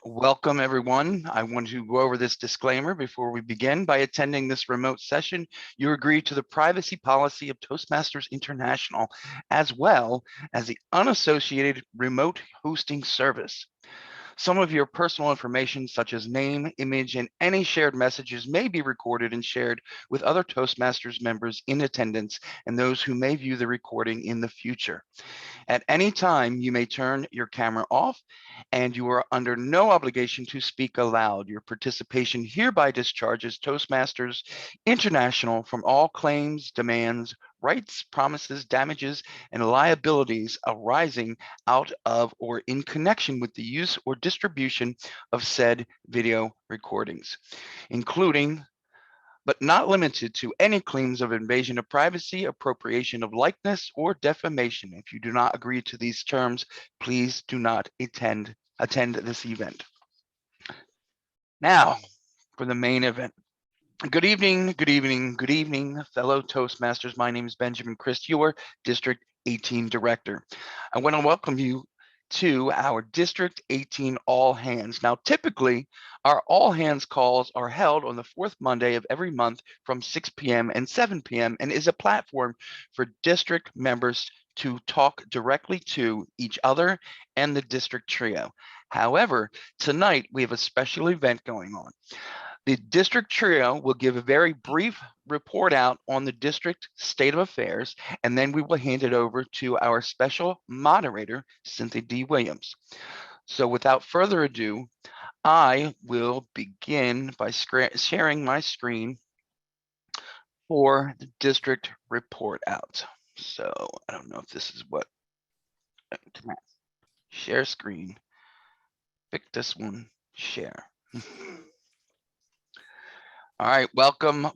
Welcome, everyone. I want to go over this disclaimer before we begin. By attending this remote session, you agree to the privacy policy of Toastmasters International, as well as the unassociated remote hosting service. Some of your personal information, such as name, image, and any shared messages, may be recorded and shared with other Toastmasters members in attendance and those who may view the recording in the future. At any time, you may turn your camera off, and you are under no obligation to speak aloud. Your participation hereby discharges Toastmasters International from all claims, demands, rights, promises, damages, and liabilities arising out of or in connection with the use or distribution of said video recordings, including but not limited to any claims of invasion of privacy, appropriation of likeness, or defamation. If you do not agree to these terms, please do not attend this event. Now, for the main event. Good evening, fellow Toastmasters. My name is Benjamin Christ, your District 18 Director. I want to welcome you to our District 18 All Hands. Now, typically, our All Hands calls are held on the fourth Monday of every month from 6 p.m. and 7 p.m. and is a platform for district members to talk directly to each other and the district trio. However, tonight we have a special event going on. The district trio will give a very brief report out on the district state of affairs, and then we will hand it over to our special moderator, Cynthia D. Williams. So without further ado, I will begin by sharing my screen for the district report out. So I don't know if this is what, share screen, pick this one, share. All right, welcome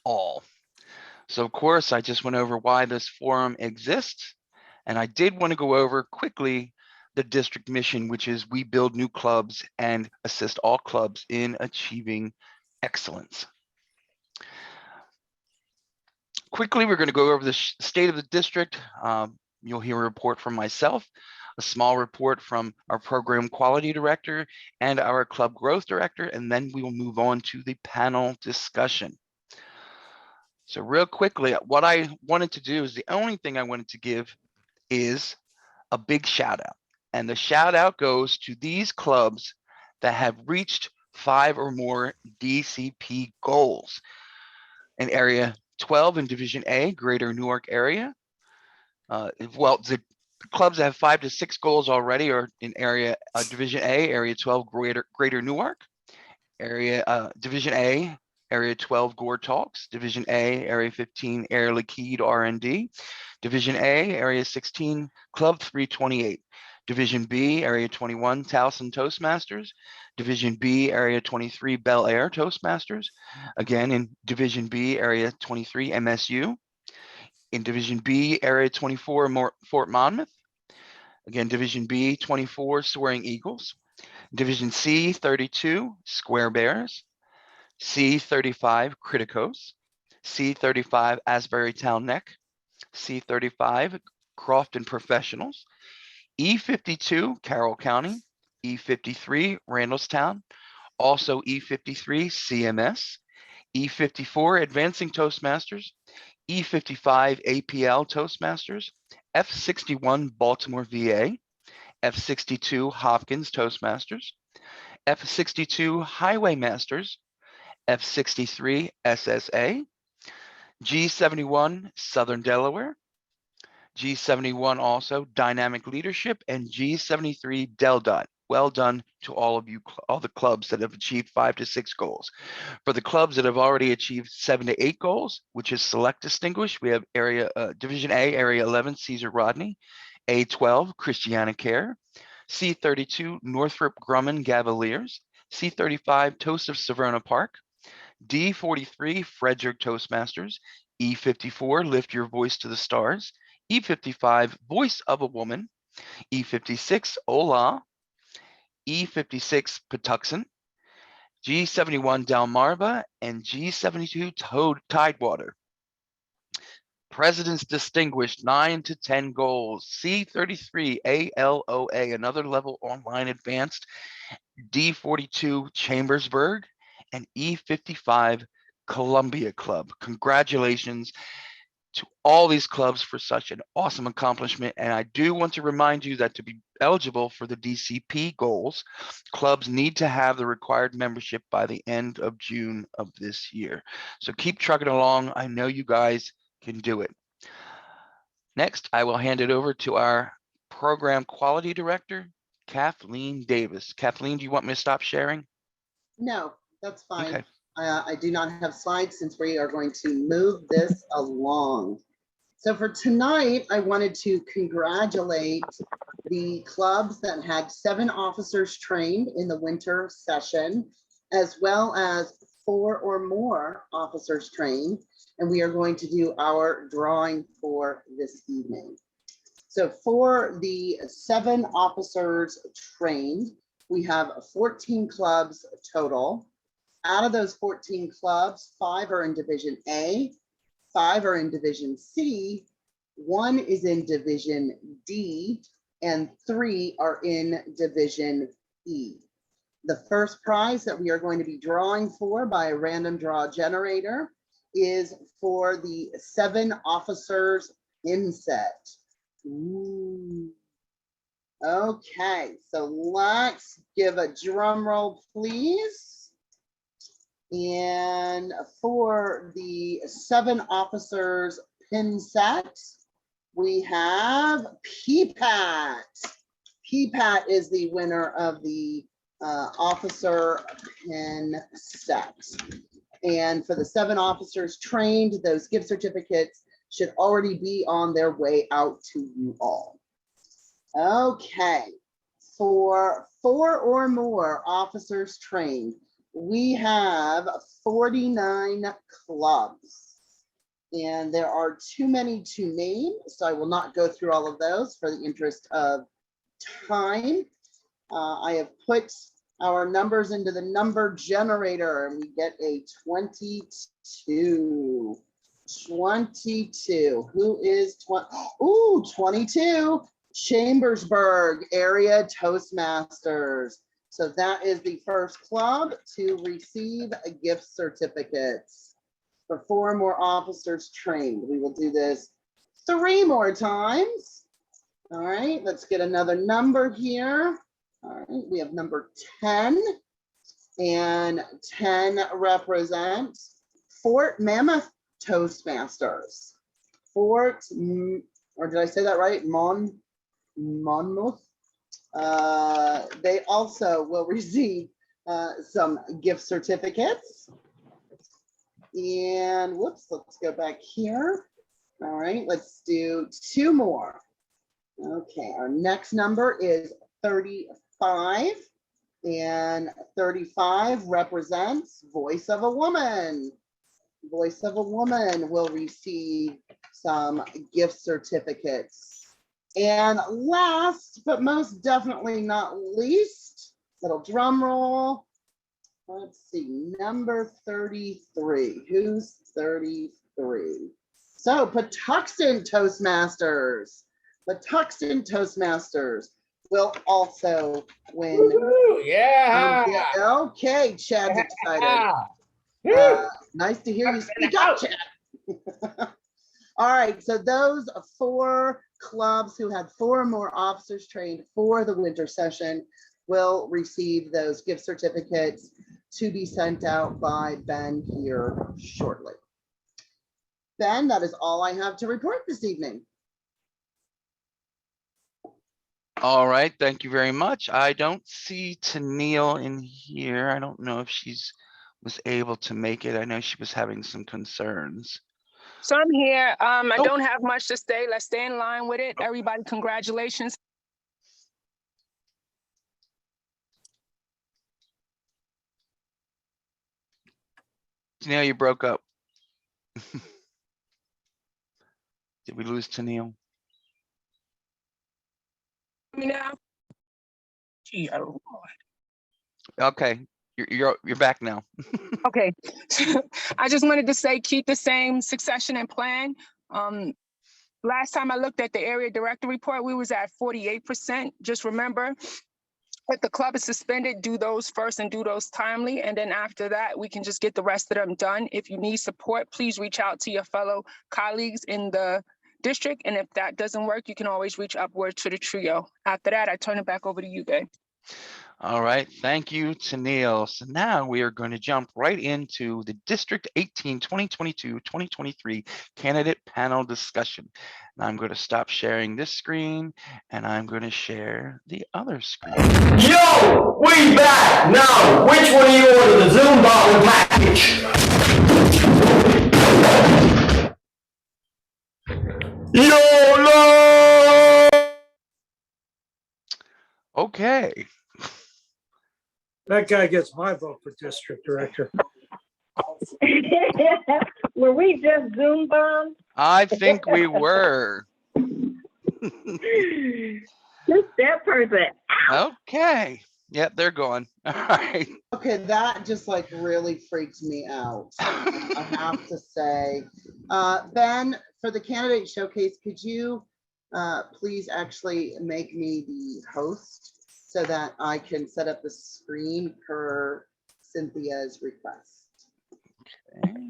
all. So of course, I just went over why this forum exists, and I did want to go over quickly the district mission, which is we build new clubs and assist all clubs in achieving excellence. Quickly, we're going to go over the state of the district. You'll hear a report from myself, a small report from our program quality director and our club growth director, and then we will move on to the panel discussion. So real quickly, what I wanted to do is the only thing I wanted to give is a big shout out. And the shout out goes to these clubs that have reached 5 or more DCP goals. In Area 12 in Division A, Greater Newark area. Well, the clubs that have 5 to 6 goals already are in Area Division A, Area 12, Greater Newark. Division A, Area 12, Gore Talks. Division A, Area 15, Air Liquide R&D. Division A, Area 16, Club 328. Division B, Area 21, Towson Toastmasters. Division B, Area 23, Bel Air Toastmasters. Again, in Division B, Area 23, MSU. In Division B, Area 24, Fort Monmouth. Again, Division B, 24, Soaring Eagles. Division C, 32, Square Bears. C35, Criticos. C35, Asbury Town Neck. C35, Crofton Professionals. E52, Carroll County. E53, Randallstown. Also E53, CMS. E54, Advancing Toastmasters. E55, APL Toastmasters. F61, Baltimore, VA. F62, Hopkins Toastmasters. F62, Highway Masters. F63, SSA. G71, Southern Delaware. G71 also, Dynamic Leadership, and G73, DelDot. Well done to all of you, all the clubs that have achieved 5 to 6 goals. For the clubs that have already achieved 7 to 8 goals, which is Select Distinguished, we have Division A, Area 11, Caesar Rodney. A12, Christiana Care. C32, Northrop Grumman Cavaliers. C35, Toast of Severna Park. D43, Frederick Toastmasters. E54, Lift Your Voice to the Stars. E55, Voice of a Woman. E56, Ola. E56, Patuxent. G71, Delmarva. And G72, Tidewater. President's Distinguished 9 to 10 Goals, C33 ALOA, another level online advanced, D42 Chambersburg, and E55 Columbia Club. Congratulations to all these clubs for such an awesome accomplishment. And I do want to remind you that to be eligible for the DCP goals, clubs need to have the required membership by the end of June of this year. So keep trucking along. I know you guys can do it. Next, I will hand it over to our program quality director, Kathleen Davis. Kathleen, do you want me to stop sharing? No, that's fine. Okay. I do not have slides since we are going to move this along. So for tonight, I wanted to congratulate the clubs that had 7 officers trained in the winter session, as well as 4 or more officers trained. And we are going to do our drawing for this evening. So for the 7 officers trained, we have 14 clubs total. Out of those 14 clubs, 5 are in Division A, 5 are in Division C, 1 is in Division D, and 3 are in Division E. The first prize that we are going to be drawing for by a random draw generator is for the 7 officers inset. Ooh. Okay, so let's give a drum roll, please. And for the 7 officers pin set, we have PPAT. PPAT is the winner of the officer pin set. And for the 7 officers trained, those gift certificates should already be on their way out to you all. Okay, for 4 or more officers trained, we have 49 clubs, and there are too many to name, so I will not go through all of those for the interest of time. I have put our numbers into the number generator, and we get a 22. 22. Who is 20? Ooh, 22. Chambersburg Area Toastmasters. So that is the first club to receive a gift certificates for 4 more officers trained. We will do this 3 more times. All right, let's get another number here. All right, we have number 10, and 10 represents Fort Mammoth Toastmasters. Fort, or did I say that right? Monmouth. They also will receive some gift certificates. And whoops, let's go back here. All right, let's do 2 more. Okay, our next number is 35, and 35 represents Voice of a Woman. Voice of a Woman will receive some gift certificates. And last, but most definitely not least, little drum roll. Let's see, number 33. Who's 33? So Patuxent Toastmasters. Patuxent Toastmasters will also win. Yeah. Okay, Chad's excited. Nice to hear you speak up, Chad. All right, so those 4 clubs who had 4 or more officers trained for the winter session will receive those gift certificates to be sent out by Ben here shortly. Ben, that is all I have to report this evening. All right, thank you very much. I don't see Tennille in here. I don't know if she's was able to make it. I know she was having some concerns. So I'm here. I don't have much to say. Let's stay in line with it. Everybody, congratulations. Tennille, you broke up. Did we lose Tennille? Me now. Gee, Okay, you're back now. Okay. I just wanted to say keep the same succession and plan Last time I looked at the area director report, we was at 48%. Just remember, if the club is suspended, do those first and do those timely. And then after that, we can just get the rest of them done. If you need support, please reach out to your fellow colleagues in the district. And if that doesn't work, you can always reach upward to the trio. After that, I turn it back over to you, Gabe. All right, thank you, Tennille. So now we are going to jump right into the District 18 2022-2023 candidate panel discussion. And I'm going to stop sharing this screen and I'm going to share the other screen. Yo, we back now. Which one do you order, the Zoom bottle package? YOLO! Okay. That guy gets my vote for district director. Were we just Zoom bombed? I think we were. Just that person. Okay. Yep, they're gone. All right. Okay, that just like really freaked me out. I have to say. Ben, for the candidate showcase, could you please actually make me the host so that I can set up the screen per Cynthia's request? Okay.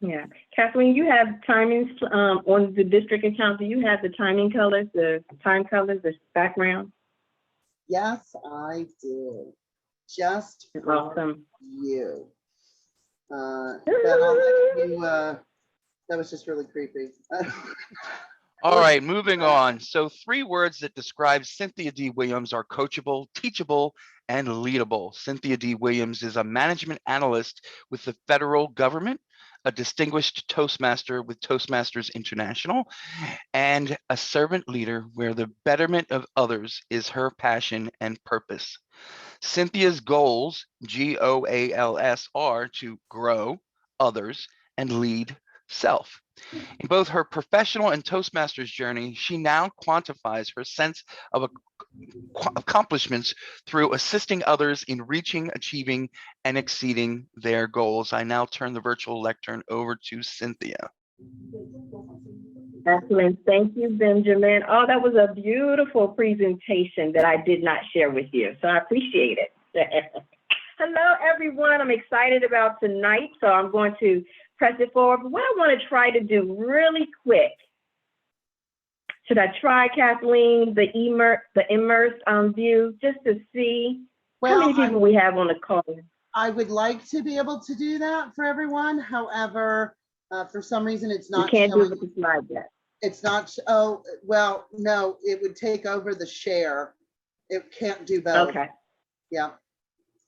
Yeah. Kathleen, you have timings on the district account. Do you have the timing colors, the time colors, the background? Yes, I do. Just for Awesome. you. Ben, I'll let you, that was just really creepy. All right, moving on. So 3 words that describe Cynthia D. Williams are coachable, teachable, and leadable. Cynthia D. Williams is a management analyst with the federal government, a distinguished Toastmaster with Toastmasters International, and a servant leader where the betterment of others is her passion and purpose. Cynthia's goals, GOALS, are to grow others and lead self. In both her professional and Toastmasters journey, she now quantifies her sense of accomplishments through assisting others in reaching, achieving, and exceeding their goals. I now turn the virtual lectern over to Cynthia. Excellent. Thank you, Benjamin. Oh, that was a beautiful presentation that I did not share with you, so I appreciate it. Hello, everyone. I'm excited about tonight, so I'm going to press it forward. But what I want to try to do really quick, should I try, Kathleen, the immerse view, just to see how many people we have on the call? I would like to be able to do that for everyone. However, for some reason, it's not. You can't do it with the slide yet. It's not. Oh, well, no, it would take over the share. It can't do both. Okay. Yeah.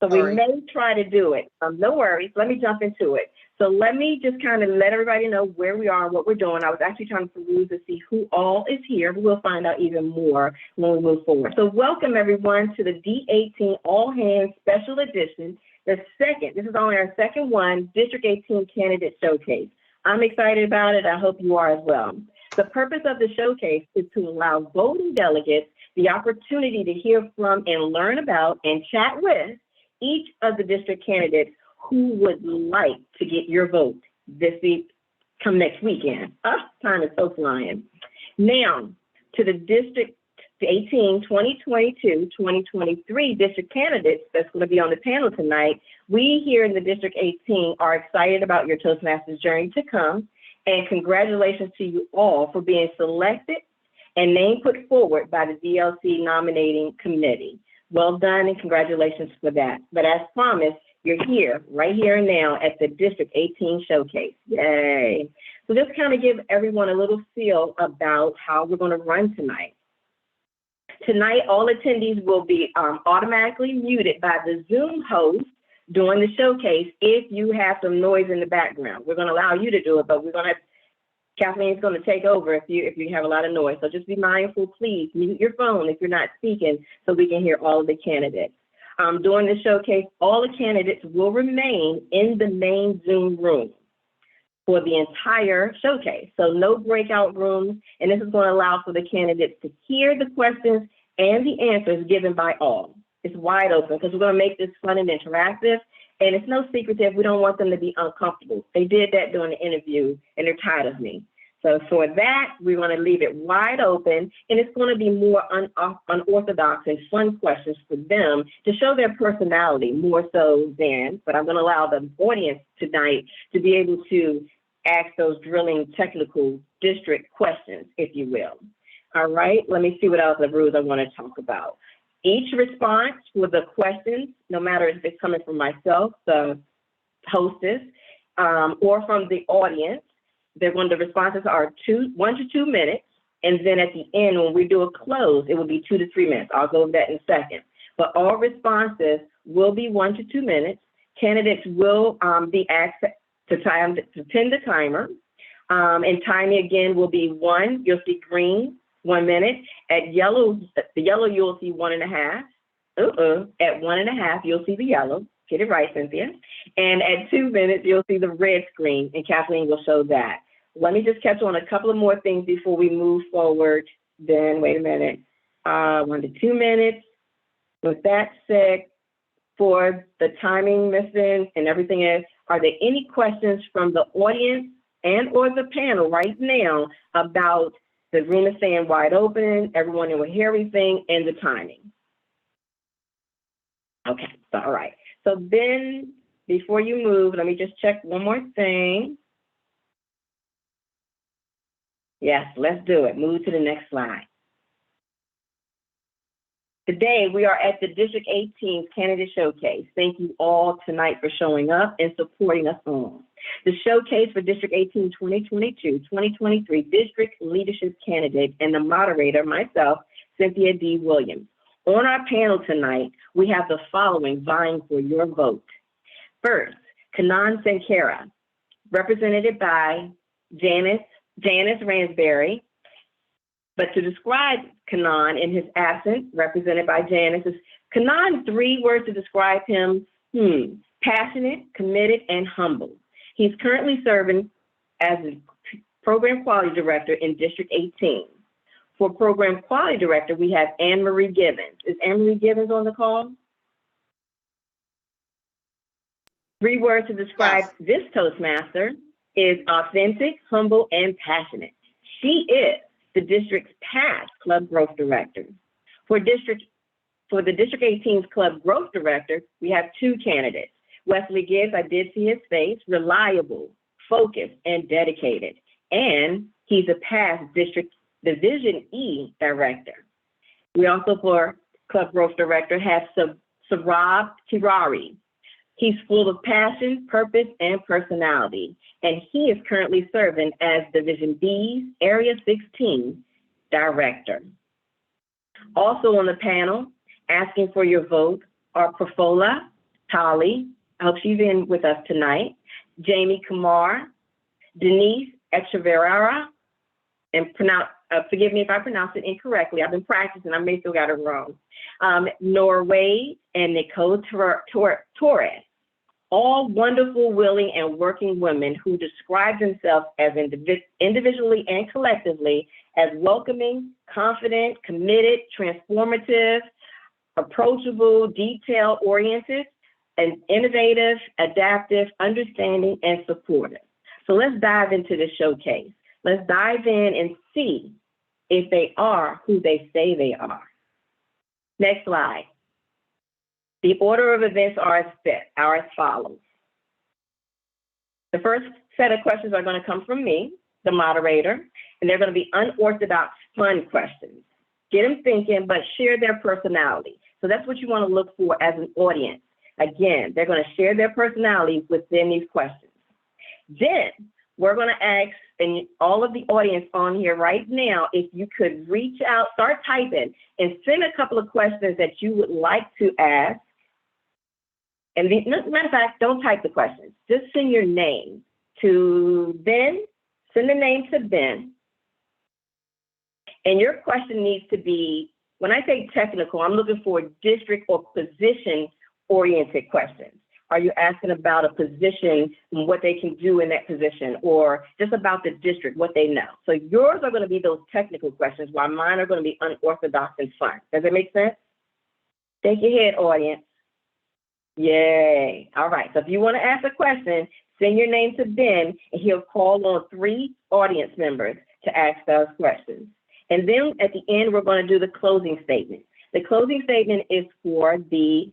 So we may try to do it. No worries. Let me jump into it. So let me just kind of let everybody know where we are and what we're doing. I was actually trying to peruse to see who all is here, but we'll find out even more when we move forward. So welcome everyone to the D18 All Hands Special Edition. This is only our second one, District 18 Candidate Showcase. I'm excited about it. I hope you are as well. The purpose of the showcase is to allow voting delegates the opportunity to hear from and learn about and chat with each of the district candidates who would like to get your vote this week, come next weekend. Time is so flying. Now, to the District 18, 2022-2023 district candidates that's going to be on the panel tonight, we here in the District 18 are excited about your Toastmasters journey to come, and congratulations to you all for being selected and name put forward by the DLC nominating committee. Well done and congratulations for that. But as promised, you're here, right here and now at the District 18 Showcase. Yay. So just kind of give everyone a little feel about how we're going to run tonight. Tonight, all attendees will be automatically muted by the Zoom host during the showcase if you have some noise in the background. We're going to allow you to do it, but we're going to Kathleen's going to take over if you have a lot of noise. So just be mindful, please mute your phone if you're not speaking so we can hear all of the candidates. During the showcase, all the candidates will remain in the main Zoom room for the entire showcase. So no breakout rooms, and this is going to allow for the candidates to hear the questions and the answers given by all. It's wide open because we're going to make this fun and interactive, And it's no secretive. We don't want them to be uncomfortable. They did that during the interview, and they're tired of me. So for that, we're going to leave it wide open, and it's going to be more unorthodox and fun questions for them to show their personality more so than, but I'm going to allow the audience tonight to be able to ask those drilling technical district questions, if you will. All right, let me see what else the rules I want to talk about. Each response for the questions, no matter if it's coming from myself, the hostess, or from the audience, the responses are 1 to 2 minutes, and then at the end, when we do a close, it will be 2 to 3 minutes. I'll go over that in a second. But all responses will be 1 to 2 minutes. Candidates will be asked to pin the timer, and timing again will be 1. You'll see green, 1 minute. At yellow, the yellow you'll see 1.5. At 1.5, you'll see the yellow. Get it right, Cynthia. And at 2 minutes, you'll see the red screen, and Kathleen will show that. Let me just catch on a couple of more things before we move forward. Then, wait a minute, 1 to 2 minutes. With that said, for the timing, missing, and everything else, are there any questions from the audience and or the panel right now about the room is staying wide open, everyone will hear everything, and the timing? Okay, all right. So then, before you move, let me just check one more thing. Yes, let's do it. Move to the next slide. Today, we are at the District 18 Candidate Showcase. Thank you all tonight for showing up and supporting us all. The showcase for District 18 2022-2023 District Leadership Candidate and the moderator, myself, Cynthia D. Williams. On our panel tonight, we have the following vying for your vote. First, Kanan Sankara, represented by Janice Ransberry. But to describe Kanan in his absence, represented by Janice, is Kanan, 3 words to describe him: passionate, committed, and humble. He's currently serving as a Program Quality Director in District 18. For Program Quality Director, we have Anne-Marie Gibbons. Is Anne-Marie Gibbons on the call? 3 words to describe this Toastmaster is authentic, humble, and passionate. She is the district's past Club Growth Director. For the District 18's Club Growth Director, we have 2 candidates. Wesley Gibbs, I did see his face, reliable, focused, and dedicated. And he's a past District Division E Director. We also, for Club Growth Director, have Saurabh Tirari. He's full of passion, purpose, and personality, and he is currently serving as Division B's Area 16 Director. Also on the panel, asking for your vote are Prafola Tali, I hope she's in with us tonight, Jamie Kumar, Denise Echeverria, and forgive me if I pronounce it incorrectly. I've been practicing, I may still got it wrong. Norway and Nicole Torres, all wonderful, willing, and working women who describe themselves as individually and collectively as welcoming, confident, committed, transformative, approachable, detail-oriented, and innovative, adaptive, understanding, and supportive. So let's dive into the showcase. Let's dive in and see if they are who they say they are. Next slide. The order of events are as follows. The first set of questions are going to come from me, the moderator, and they're going to be unorthodox, fun questions. Get them thinking, but share their personality. So that's what you want to look for as an audience. Again, they're going to share their personality within these questions. Then we're going to ask, and all of the audience on here right now, if you could reach out, start typing, and send a couple of questions that you would like to ask. And matter of fact, don't type the questions. Just send your name to Ben. Send the name to Ben. And your question needs to be, when I say technical, I'm looking for district or position-oriented questions. Are you asking about a position and what they can do in that position, or just about the district, what they know? So yours are going to be those technical questions, while mine are going to be unorthodox and fun. Does that make sense? Shake your head, audience. Yay. All right. So if you want to ask a question, send your name to Ben, and he'll call on 3 audience members to ask those questions. And then at the end, we're going to do the closing statement. The closing statement is for the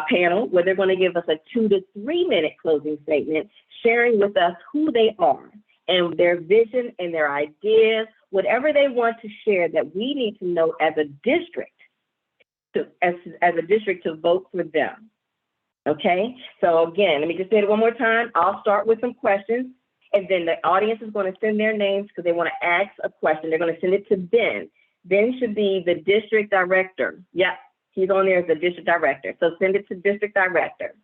panel, where they're going to give us a 2 to 3 minute closing statement, sharing with us who they are and their vision and their ideas, whatever they want to share that we need to know as a district, as a district to vote for them. Okay, so again, let me just say it one more time. I'll start with some questions, and then the audience is going to send their names because they want to ask a question. They're going to send it to Ben. Ben should be the district director. Yep, he's on there as the district director. So send it to district director.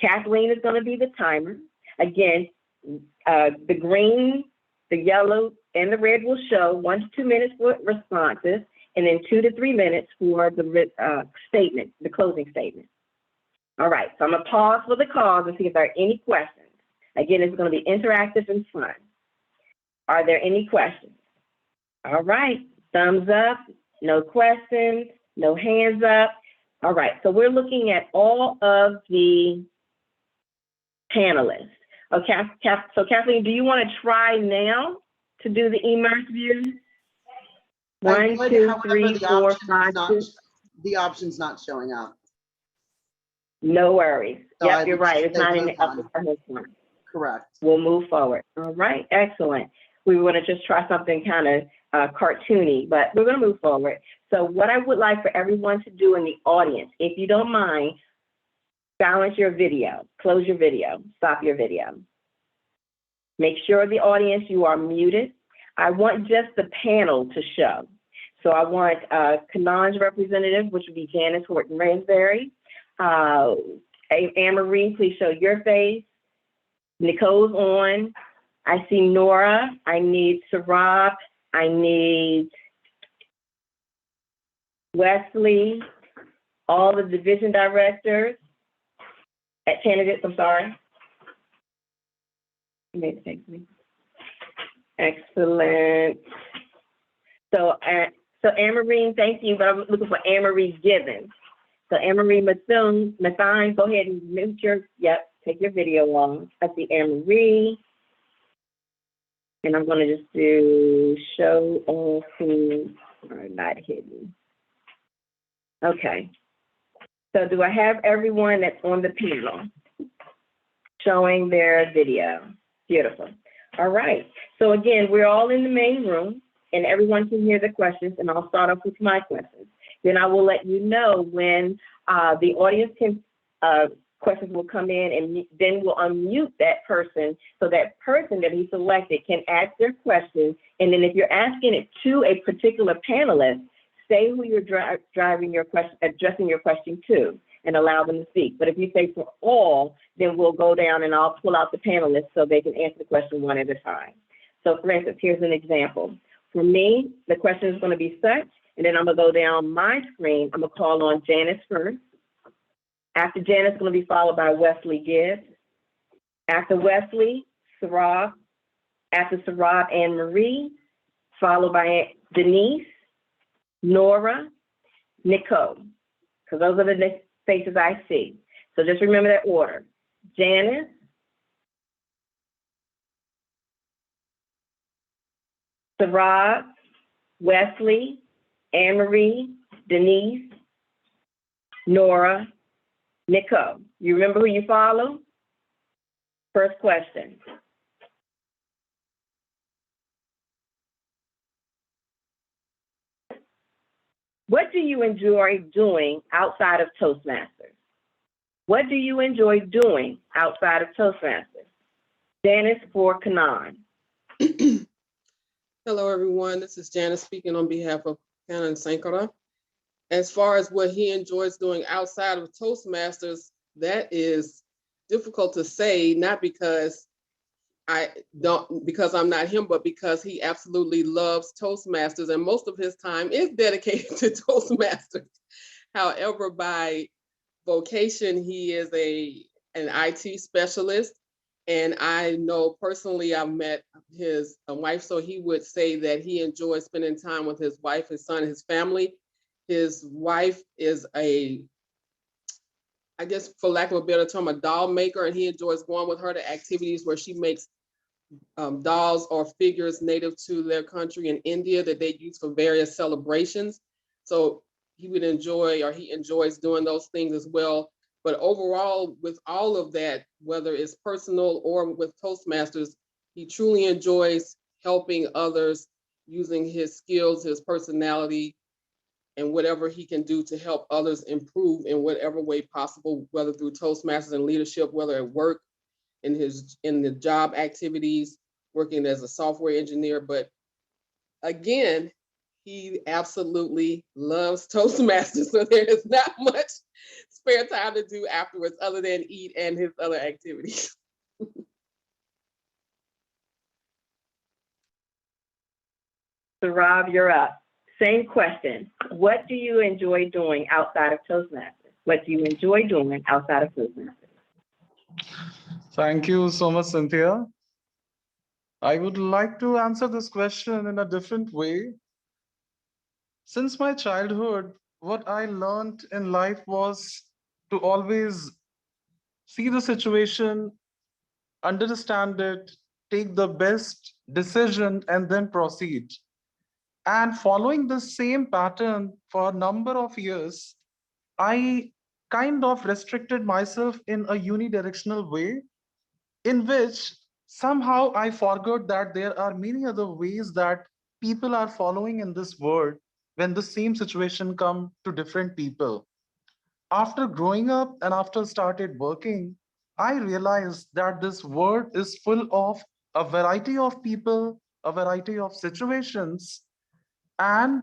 Kathleen is going to be the timer. Again, the green, the yellow, and the red will show 1 to 2 minutes for responses, and then 2 to 3 minutes for the statement, the closing statement. All right, so I'm gonna pause for the calls and see if there are any questions. Again, it's gonna be interactive and fun. Are there any questions? All right, thumbs up, no questions, no hands up. All right, so we're looking at all of the panelists. Okay, so Kathleen, do you wanna try now to do the immersive view? I 1, would, 2, however, 3, 4, 5, 6. the option's not showing up. No worries. So I Yep, you're would right. just It's say not in move the upper on. left one. Correct. We'll move forward. All right, excellent. We want to just try something kind of cartoony, but we're going to move forward. So what I would like for everyone to do in the audience, if you don't mind, silence your video, close your video, stop your video. Make sure the audience, you are muted. I want just the panel to show. So I want Kanan's representative, which would be Janice Horton-Ransbury. Anne-Marie, please show your face. Nicole's on. I see Nora. I need Sarab. I need Wesley. All the division directors, candidates, I'm sorry. Excellent. So Anne-Marie, thank you, but I'm looking for Anne-Marie Gibbons. So Anne-Marie Mathine, go ahead and mute take your video on. I see Anne-Marie. And I'm gonna just do show all who are not hidden. Okay. So do I have everyone that's on the panel showing their video? Beautiful. All right. So again, we're all in the main room and everyone can hear the questions, and I'll start off with my questions. Then I will let you know when the audience questions will come in, and then we'll unmute that person so that person that he selected can ask their question. And then if you're asking it to a particular panelist, say who you're addressing your question to and allow them to speak. But if you say for all, then we'll go down and I'll pull out the panelists so they can answer the question one at a time. So for instance, here's an example. For me, the question is going to be such, and then I'm going to go down my screen. I'm going to call on Janice first. After Janice, it's going to be followed by Wesley Gibbs. After Wesley, Sarab. After Sarab, Anne-Marie, followed by Denise, Nora, Nicole, because those are the faces I see. So just remember that order. Janice, Sarab, Wesley, Anne-Marie, Denise, Nora, Nicole. You remember who you follow? First question. What do you enjoy doing outside of Toastmasters? What do you enjoy doing outside of Toastmasters? Janice for Kanan. Hello, everyone. This is Janice speaking on behalf of Kanan Sankara. As far as what he enjoys doing outside of Toastmasters, that is difficult to say, not because I'm not him, but because he absolutely loves Toastmasters, and most of his time is dedicated to Toastmasters. However, by vocation, he is an IT specialist, and I know personally I've met his wife, so he would say that he enjoys spending time with his wife, his son, his family. His wife is a I guess for lack of a better term, a doll maker, and he enjoys going with her to activities where she makes dolls or figures native to their country in India that they use for various celebrations. So he would enjoy, or he enjoys doing those things as well. But overall, with all of that, whether it's personal or with Toastmasters, he truly enjoys helping others using his skills, his personality, and whatever he can do to help others improve in whatever way possible, whether through Toastmasters and leadership, whether at work, in the job activities, working as a software engineer. But again, he absolutely loves Toastmasters, so there is not much spare time to do afterwards other than eat and his other activities. So Rob, you're up. Same question. What do you enjoy doing outside of Toastmasters? What do you enjoy doing outside of Toastmasters? Thank you so much, Cynthia. I would like to answer this question in a different way. Since my childhood, what I learned in life was to always see the situation, understand it, take the best decision, and then proceed. And following the same pattern for a number of years, I kind of restricted myself in a unidirectional way, in which somehow I forgot that there are many other ways that people are following in this world when the same situation come to different people. After growing up and after started working, I realized that this world is full of a variety of people, a variety of situations, and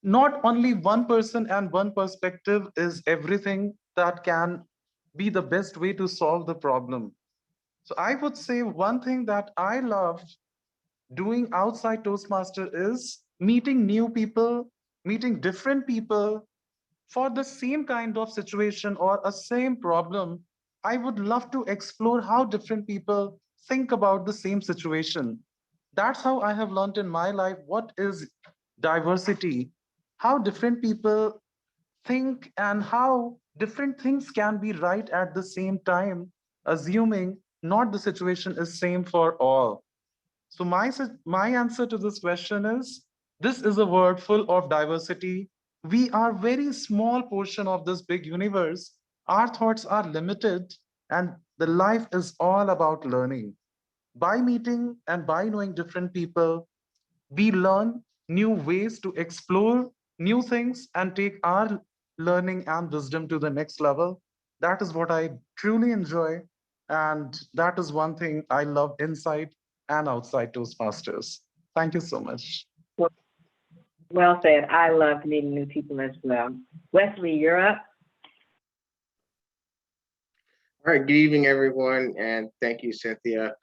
not only one person and one perspective is everything that can be the best way to solve the problem. So I would say one thing that I love doing outside Toastmaster is meeting new people, meeting different people for the same kind of situation or a same problem. I would love to explore how different people think about the same situation. That's how I have learned in my life what is diversity, how different people think, and how different things can be right at the same time, assuming not the situation is same for all. So my answer to this question is, this is a world full of diversity. We are very small portion of this big universe. Our thoughts are limited, and the life is all about learning. By meeting and by knowing different people, we learn new ways to explore new things and take our learning and wisdom to the next level. That is what I truly enjoy. And that is one thing I love inside and outside Toastmasters. Thank you so much. Well said. I love meeting new people as well. Wesley, you're up. All right, good evening, everyone, and thank you, Cynthia.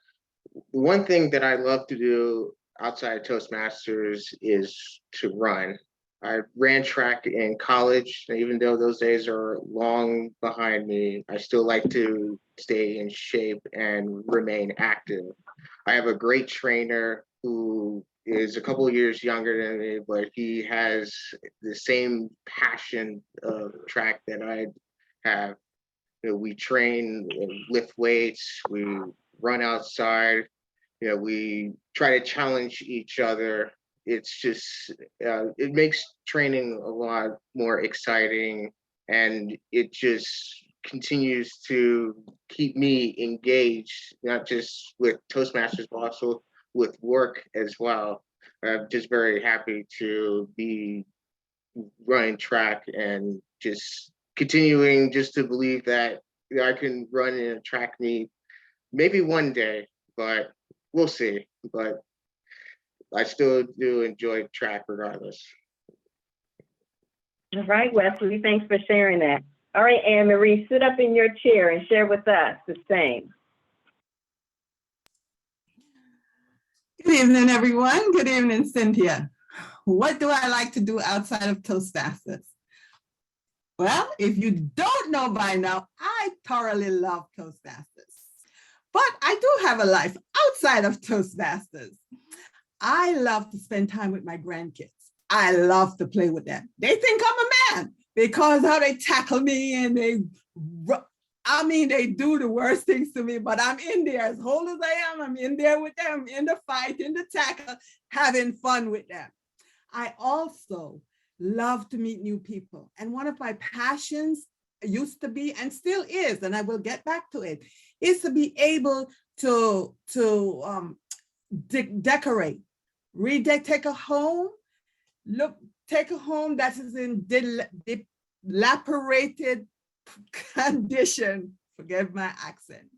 One thing that I love to do outside Toastmasters is to run. I ran track in college, and even though those days are long behind me, I still like to stay in shape and remain active. I have a great trainer who is a couple of years younger than me, but he has the same passion of track that I have. You know, we train, lift weights, we run outside, you know, we try to challenge each other. It's just, it makes training a lot more exciting, and it just continues to keep me engaged, not just with Toastmasters, but also with work as well. I'm just very happy to be running track and just continuing just to believe that I can run in a track meet maybe one day, but we'll see. But I still do enjoy track regardless. All right, Wesley, thanks for sharing that. All right, Anne Marie, sit up in your chair and share with us the same. Good evening, everyone. Good evening, Cynthia. What do I like to do outside of Toastmasters? Well, if you don't know by now, I thoroughly love Toastmasters. But I do have a life outside of Toastmasters. I love to spend time with my grandkids. I love to play with them. They think I'm a man, because how they tackle me and they do the worst things to me, but I'm in there as old as I am. I'm in there with them, in the fight, in the tackle, having fun with them. I also love to meet new people. And one of my passions used to be, and still is, and I will get back to it, is to be able to decorate, take a home that is in dilapidated condition, forgive my accent,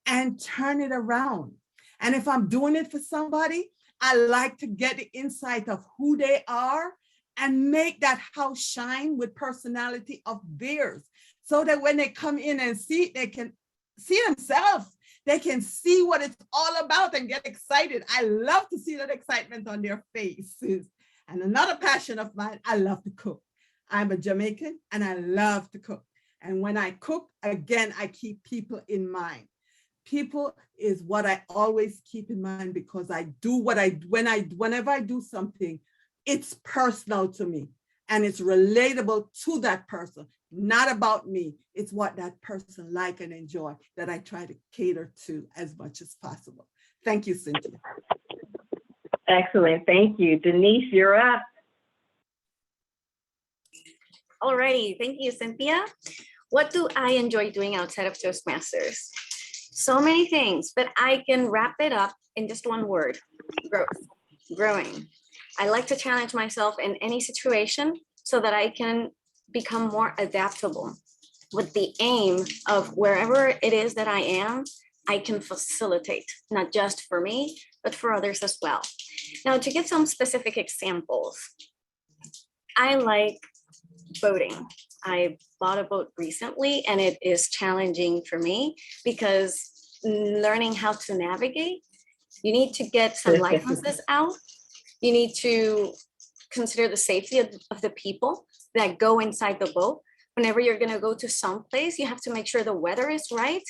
and turn it around. And if I'm doing it for somebody, I like to get the insight of who they are and make that house shine with personality of theirs, so that when they come in and see, they can see themselves. They can see what it's all about and get excited. I love to see that excitement on their faces. And another passion of mine, I love to cook. I'm a Jamaican and I love to cook. And when I cook, again, I keep people in mind. People is what I always keep in mind, because I do whenever I do something, it's personal to me and it's relatable to that person, not about me. It's what that person like and enjoy that I try to cater to as much as possible. Thank you, Cynthia. Excellent, thank you. Denise, you're up. Alrighty, thank you, Cynthia. What do I enjoy doing outside of Toastmasters? So many things, but I can wrap it up in just one word: growth, growing. I like to challenge myself in any situation so that I can become more adaptable, with the aim of wherever it is that I am, I can facilitate, not just for me, but for others as well. Now, to give some specific examples, I like boating. I bought a boat recently and it is challenging for me because learning how to navigate, you need to get some licenses out. You need to consider the safety of the people that go inside the boat. Whenever you're going to go to some place, you have to make sure the weather is right,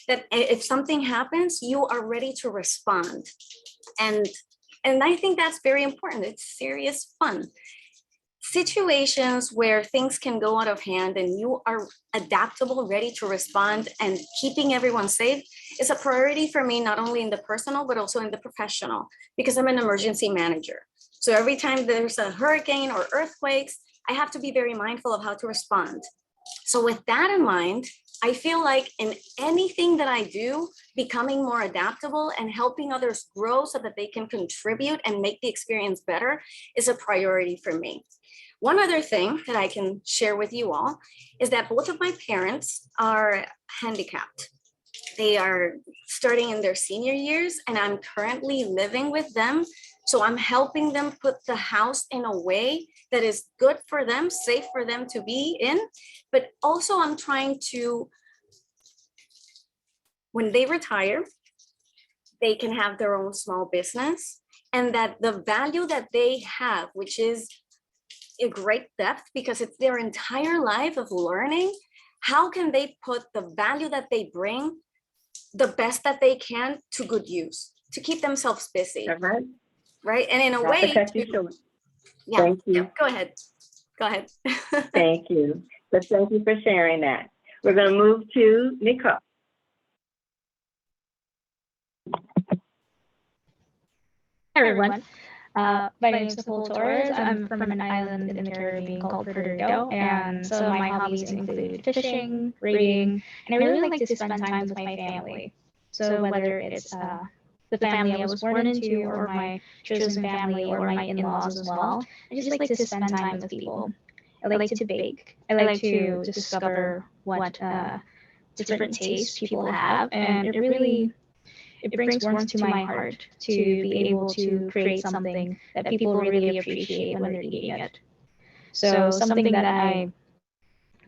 that if something happens, you are ready to respond. And I think that's very important. It's serious fun. Situations where things can go out of hand and you are adaptable, ready to respond, and keeping everyone safe is a priority for me, not only in the personal, but also in the professional, because I'm an emergency manager. So every time there's a hurricane or earthquakes, I have to be very mindful of how to respond. So with that in mind, I feel like in anything that I do, becoming more adaptable and helping others grow so that they can contribute and make the experience better is a priority for me. One other thing that I can share with you all is that both of my parents are handicapped. They are starting in their senior years and I'm currently living with them. So I'm helping them put the house in a way that is good for them, safe for them to be in. But also I'm trying to, when they retire, they can have their own small business, and that the value that they have, which is a great depth because it's their entire life of learning, how can they put the value that they bring, the best that they can, to good use, to keep themselves busy. Right? And in a way, yeah, thank you. Yeah, go ahead. Thank you. But thank you for sharing that. We're going to move to Nicole. Hi, everyone. My name is Nicole Torres. I'm from an island in the Caribbean called Puerto Rico, and some of my hobbies include fishing, reading, and I really like to spend time with my family. So whether it's the family I was born into, or my chosen family, or my in-laws as well, I just like to spend time with people. I like to bake. I like to discover what different tastes people have, and it brings warmth to my heart to be able to create something that people really appreciate when they're eating it. So something that I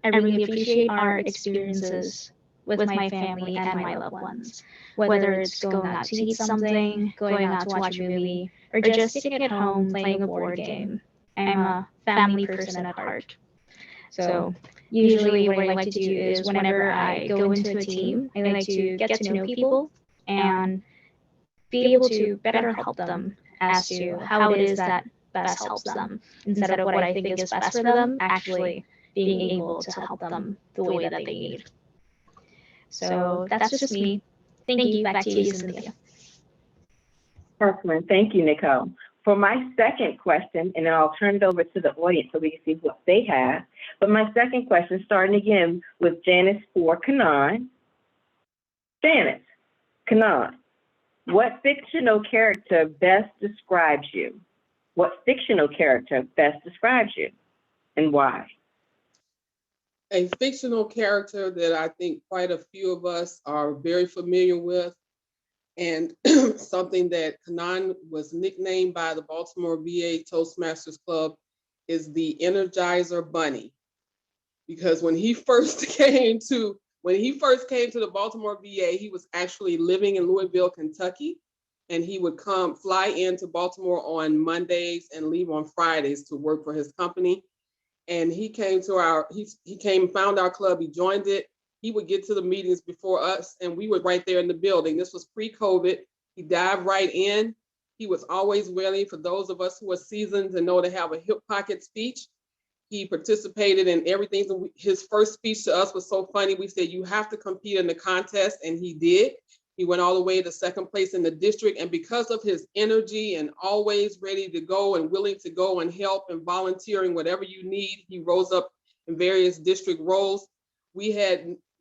really appreciate are experiences with my family and my loved ones. Whether it's going out to eat something, going out to watch a movie, or just sitting at home playing a board game. I'm a family person at heart. So usually what I like to do is whenever I go into a team, I like to get to know people and be able to better help them as to how it is that best helps them, instead of what I think is best for them actually being able to help them the way that they need. So that's just me. Thank you. Back to you, Cynthia. Excellent. Thank you, Nicole. For my second question, and then I'll turn it over to the audience so we can see what they have. But my second question, starting again with Janice for Kanan. Janice, Kanan, what fictional character best describes you? What fictional character best describes you, and why? A fictional character that I think quite a few of us are very familiar with, and something that Kanan was nicknamed by the Baltimore VA Toastmasters Club, is the Energizer Bunny. Because when he first came to the Baltimore VA, he was actually living in Louisville, Kentucky, and he would fly into Baltimore on Mondays and leave on Fridays to work for his company. And he came to found our club, he joined it. He would get to the meetings before us, and we were right there in the building. This was pre-COVID. He dived right in. He was always willing, for those of us who are seasoned and know to have a hip pocket speech. He participated in everything. His first speech to us was so funny. We said, you have to compete in the contest, and he did. He went all the way to second place in the district, and because of his energy and always ready to go and willing to go and help and volunteering whatever you need, he rose up in various district roles.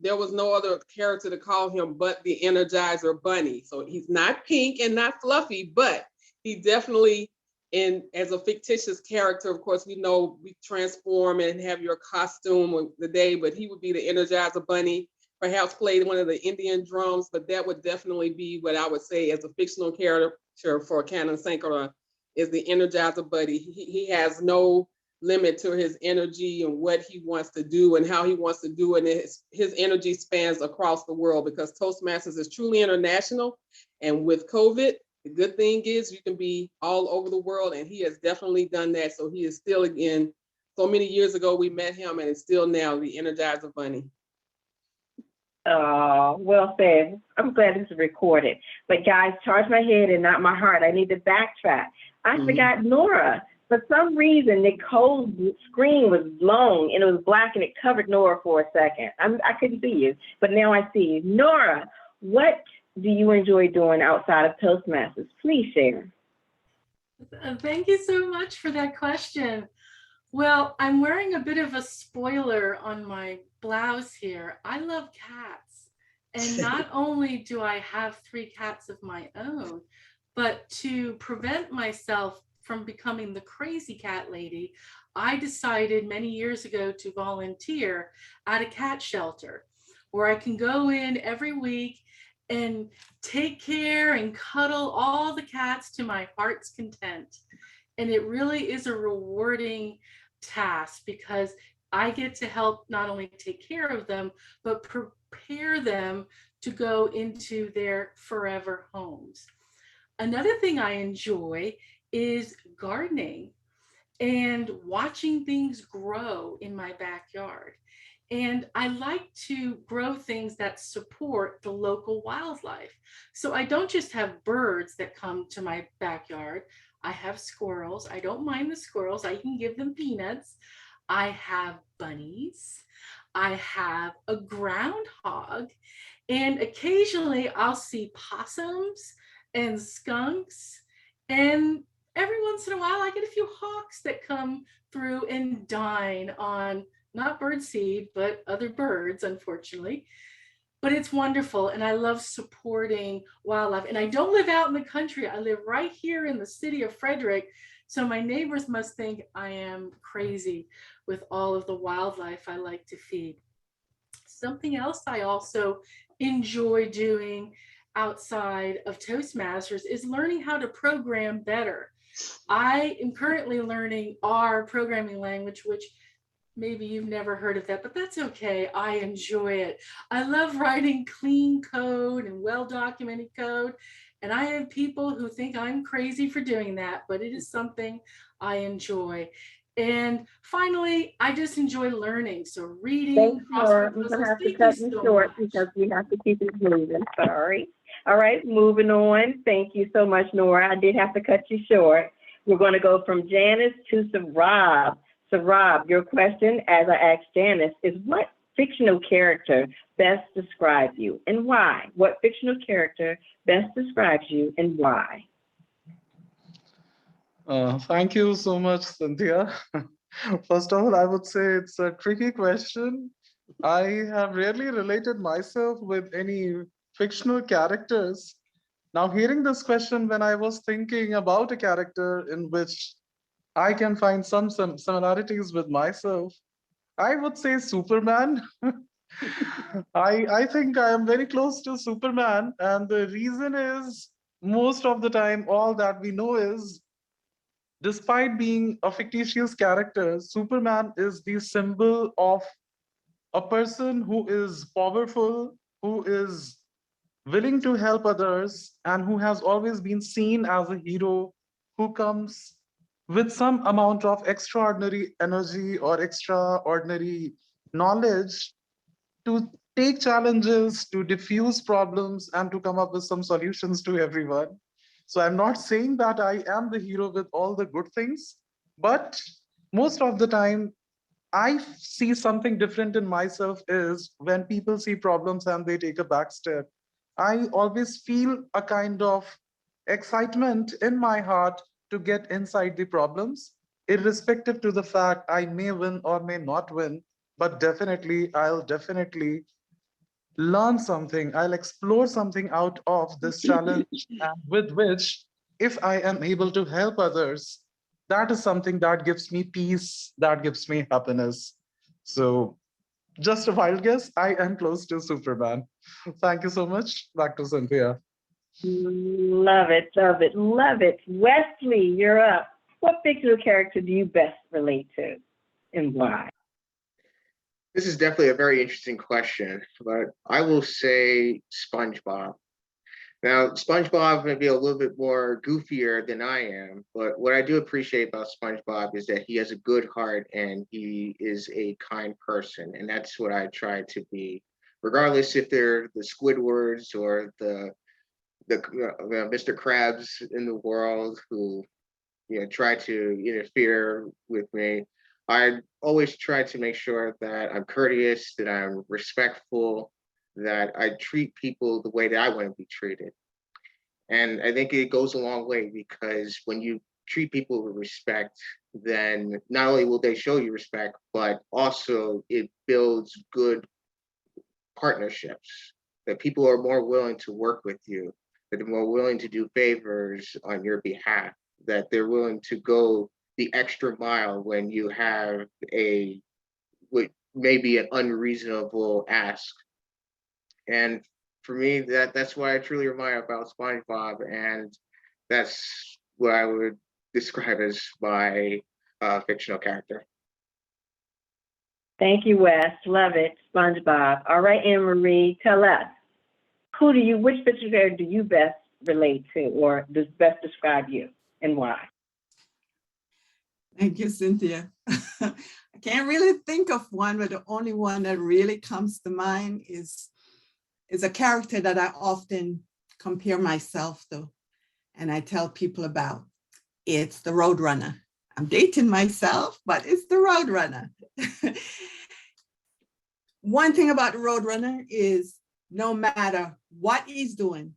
There was no other character to call him but the Energizer Bunny. So he's not pink and not fluffy, but he definitely, as a fictitious character, of course, we know we transform and have your costume of the day, but he would be the Energizer Bunny, perhaps played one of the Indian drums, but that would definitely be what I would say as a fictional character for Canon Sankara, is the Energizer Bunny. He has no limit to his energy and what he wants to do and how he wants to do it. And his energy spans across the world, because Toastmasters is truly international. And with COVID, the good thing is you can be all over the world, and he has definitely done that. So he is still, again, so many years ago we met him, and it's still now the Energizer Bunny. Oh, well said. I'm glad this is recorded. But guys, charge my head and not my heart. I need to backtrack. I forgot Nora. For some reason, Nicole's screen was blown and it was black and it covered Nora for a second. I couldn't see you, but now I see you. Nora, what do you enjoy doing outside of Toastmasters? Please share. Thank you so much for that question. Well, I'm wearing a bit of a spoiler on my blouse here. I love cats. And not only do I have 3 cats of my own, but to prevent myself from becoming the crazy cat lady, I decided many years ago to volunteer at a cat shelter where I can go in every week and take care and cuddle all the cats to my heart's content. And it really is a rewarding task, because I get to help not only take care of them, but prepare them to go into their forever homes. Another thing I enjoy is gardening and watching things grow in my backyard. And I like to grow things that support the local wildlife. So I don't just have birds that come to my backyard. I have squirrels. I don't mind the squirrels. I can give them peanuts. I have bunnies. I have a groundhog. And occasionally I'll see possums and skunks. And every once in a while, I get a few hawks that come through and dine on not birdseed, but other birds, unfortunately. But it's wonderful, and I love supporting wildlife. And I don't live out in the country. I live right here in the city of Frederick. So my neighbors must think I am crazy with all of the wildlife I like to feed. Something else I also enjoy doing outside of Toastmasters is learning how to program better. I am currently learning R programming language, which maybe you've never heard of that, but that's okay. I enjoy it. I love writing clean code and well-documented code. And I have people who think I'm crazy for doing that, but it is something I enjoy. And finally, I just enjoy learning. So reading. Thanks, Nora. I'm going to have to cut you short because we have to keep it moving. Sorry. All right, moving on. Thank you so much, Nora. I did have to cut you short. We're going to go from Janice to Rob. So Rob, your question, as I asked Janice, is what fictional character best describes you and why? What fictional character best describes you and why? Thank you so much, Cynthia. First of all, I would say it's a tricky question. I have rarely related myself with any fictional characters. Now, hearing this question, when I was thinking about a character in which I can find some similarities with myself, I would say Superman. I think I am very close to Superman, and the reason is most of the time, all that we know is, despite being a fictitious character, Superman is the symbol of a person who is powerful, who is willing to help others, and who has always been seen as a hero who comes with some amount of extraordinary energy or extraordinary knowledge to take challenges, to diffuse problems, and to come up with some solutions to everyone. So I'm not saying that I am the hero with all the good things, but most of the time, I see something different in myself is when people see problems and they take a back step. I always feel a kind of excitement in my heart to get inside the problems, irrespective to the fact I may win or may not win, but I'll definitely learn something. I'll explore something out of this challenge, and with which, if I am able to help others, that is something that gives me peace, that gives me happiness. So, just a wild guess, I am close to Superman. Thank you so much. Back to Cynthia. Love it, love it, love it. Wesley, you're up. What fictional character do you best relate to and why? This is definitely a very interesting question, but I will say SpongeBob. Now, SpongeBob may be a little bit more goofier than I am, but what I do appreciate about SpongeBob is that he has a good heart and he is a kind person, and that's what I try to be, regardless if they're the Squidwards or the Mr. Krabs in the world who try to interfere with me. I always try to make sure that I'm courteous, that I'm respectful, that I treat people the way that I want to be treated. And I think it goes a long way because when you treat people with respect, then not only will they show you respect, but also it builds good partnerships, that people are more willing to work with you, that they're more willing to do favors on your behalf, that they're willing to go the extra mile when you have what may be an unreasonable ask. And for me, that's what I truly admire about SpongeBob, and that's what I would describe as my fictional character. Thank you, Wes. Love it, SpongeBob. All right, Anne Marie, tell us, which fictional character do you best relate to or does best describe you and why? Thank you, Cynthia. I can't really think of one, but the only one that really comes to mind is a character that I often compare myself to, and I tell people about. It's the Roadrunner. I'm dating myself, but it's the Roadrunner. One thing about the Roadrunner is no matter what he's doing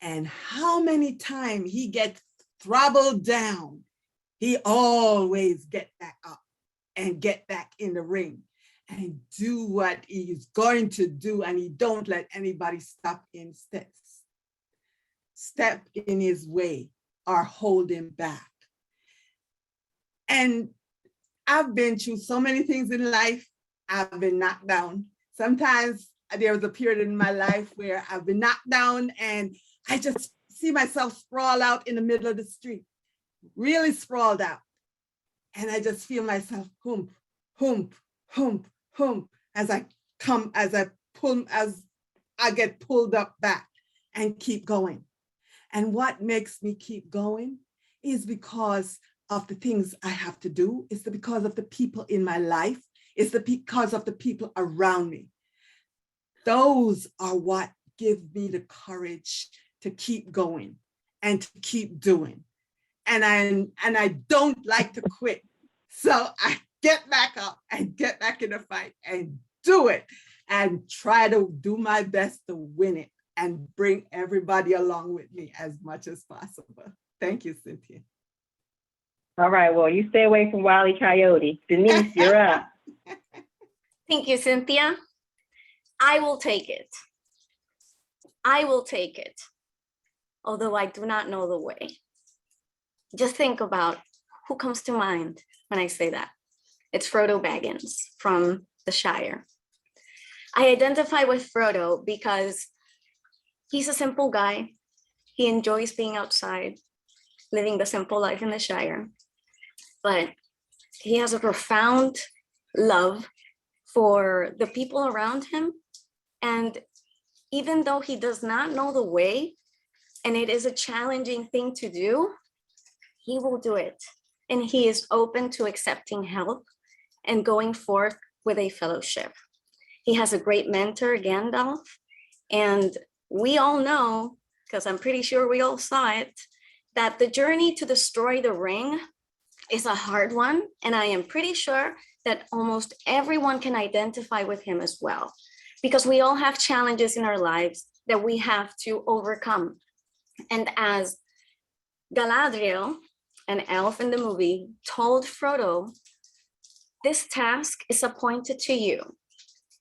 and how many times he gets throttled down, he always get back up and get back in the ring and do what he's going to do, and he don't let anybody step in his way or hold him back. And I've been through so many things in life. I've been knocked down. Sometimes there was a period in my life where I've been knocked down and I just see myself sprawl out in the middle of the street, really sprawled out. And I just feel myself hump, hump, hump, hump, as I get pulled up back and keep going. And what makes me keep going is because of the things I have to do. It's because of the people in my life. It's because of the people around me. Those are what give me the courage to keep going and to keep doing. And I don't like to quit. So I get back up and get back in the fight and do it and try to do my best to win it and bring everybody along with me as much as possible. Thank you, Cynthia. All right, well, you stay away from Wile E. Coyote. Denise, you're up. Thank you, Cynthia. I will take it. I will take it, although I do not know the way. Just think about who comes to mind when I say that. It's Frodo Baggins from the Shire. I identify with Frodo because he's a simple guy. He enjoys being outside, living the simple life in the Shire. But he has a profound love for the people around him. And even though he does not know the way, and it is a challenging thing to do, he will do it. And he is open to accepting help and going forth with a fellowship. He has a great mentor, Gandalf. And we all know, because I'm pretty sure we all saw it, that the journey to destroy the ring is a hard one. And I am pretty sure that almost everyone can identify with him as well, because we all have challenges in our lives that we have to overcome. And as Galadriel, an elf in the movie, told Frodo, this task is appointed to you.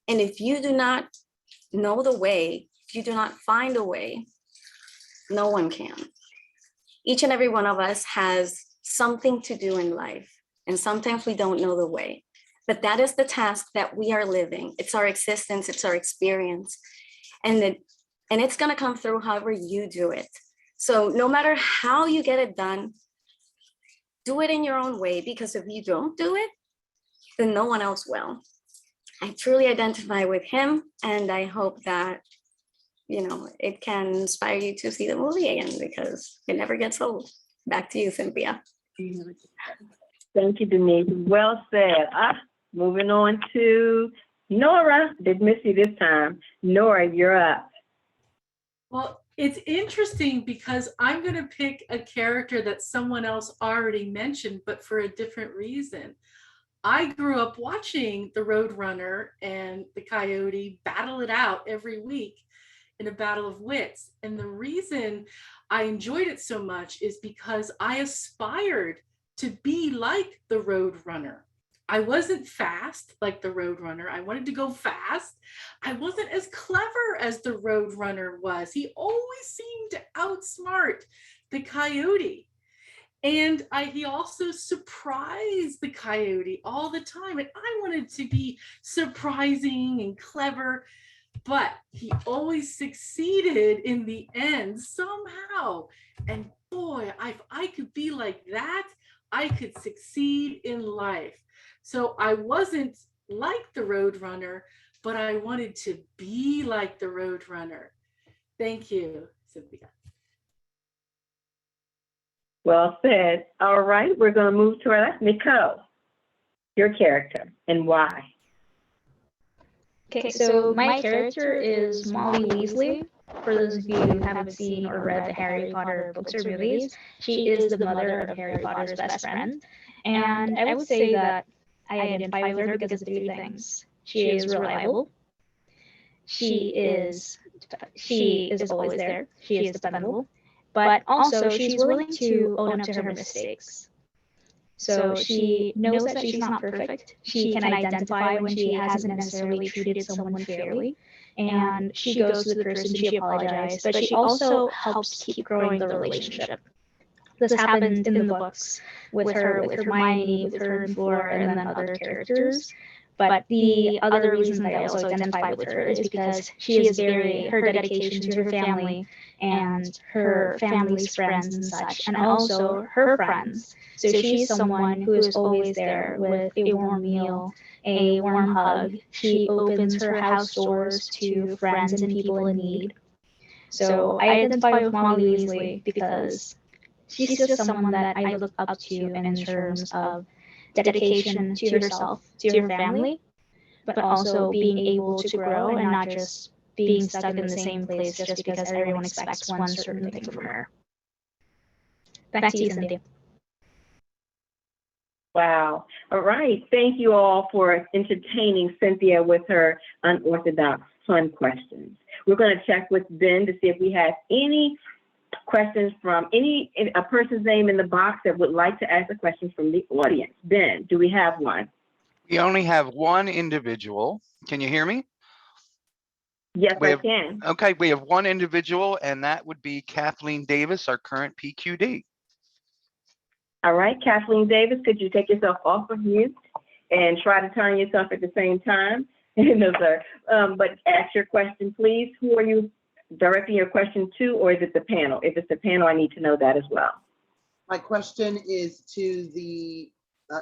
And if you do not know the way, if you do not find a way, no one can. Each and every one of us has something to do in life, and sometimes we don't know the way. But that is the task that we are living. It's our existence, it's our experience. And it's gonna come through however you do it. So no matter how you get it done, do it in your own way, because if you don't do it, then no one else will. I truly identify with him, and I hope that, you know, it can inspire you to see the movie again, because it never gets old. Back to you, Cynthia. Thank you, Denise. Well said. Moving on to Nora. Did miss you this time. Nora, you're up. Well, it's interesting because I'm going to pick a character that someone else already mentioned, but for a different reason. I grew up watching the Roadrunner and the Coyote battle it out every week in a battle of wits. And the reason I enjoyed it so much is because I aspired to be like the Roadrunner. I wasn't fast like the Roadrunner. I wanted to go fast. I wasn't as clever as the Roadrunner was. He always seemed to outsmart the Coyote. And he also surprised the Coyote all the time. And I wanted to be surprising and clever, but he always succeeded in the end somehow. And boy, if I could be like that, I could succeed in life. So I wasn't like the Roadrunner, but I wanted to be like the Roadrunner. Thank you, Cynthia. Well said. All right, we're going to move to our last. Nicole, your character and why? Okay, so my character is Molly Weasley. For those of you who haven't seen or read the Harry Potter books or movies, she is the mother of Harry Potter's best friend. And I would say that I identify with her because of two things. She is reliable. She is always there. She is dependable. But also she's willing to own up to her mistakes. So she knows that she's not perfect. She can identify when she hasn't necessarily treated someone fairly. And she goes to the person she apologizes, but she also helps keep growing the relationship. This happened in the books with Hermione, with her and Fleur, and then other characters. But the other reason that I also identify with her is because she is her dedication to her family and her family's friends and such, and also her friends. So she's someone who is always there with a warm meal, a warm hug. She opens her house doors to friends and people in need. So I identify with Molly Weasley because she's just someone that I look up to in terms of dedication to herself, to her family, but also being able to grow and not just being stuck in the same place just because everyone expects one certain thing from her. Back to you, Cynthia. Wow. All right. Thank you all for entertaining Cynthia with her unorthodox fun questions. We're going to check with Ben to see if we have any questions from a person's name in the box that would like to ask a question from the audience. Ben, do we have one? We only have one individual. Can you hear me? Yes, I can. Okay, we have one individual, and that would be Kathleen Davis, our current PQD. All right, Kathleen Davis, could you take yourself off of mute and try to turn yourself at the same time? No, sir. But ask your question, please. Who are you directing your question to, or is it the panel? If it's the panel, I need to know that as well. My question is to the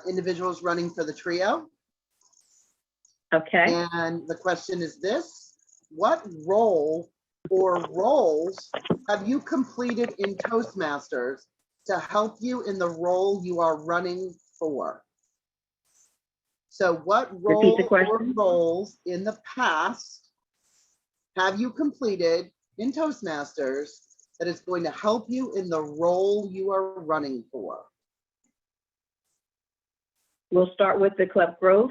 individuals running for the trio. Okay. And the question is this: what role or roles have you completed in Toastmasters to help you in the role you are running for? So what role or roles in the past have you completed in Toastmasters that is going to help you in the role you are running for? We'll start with the club growth.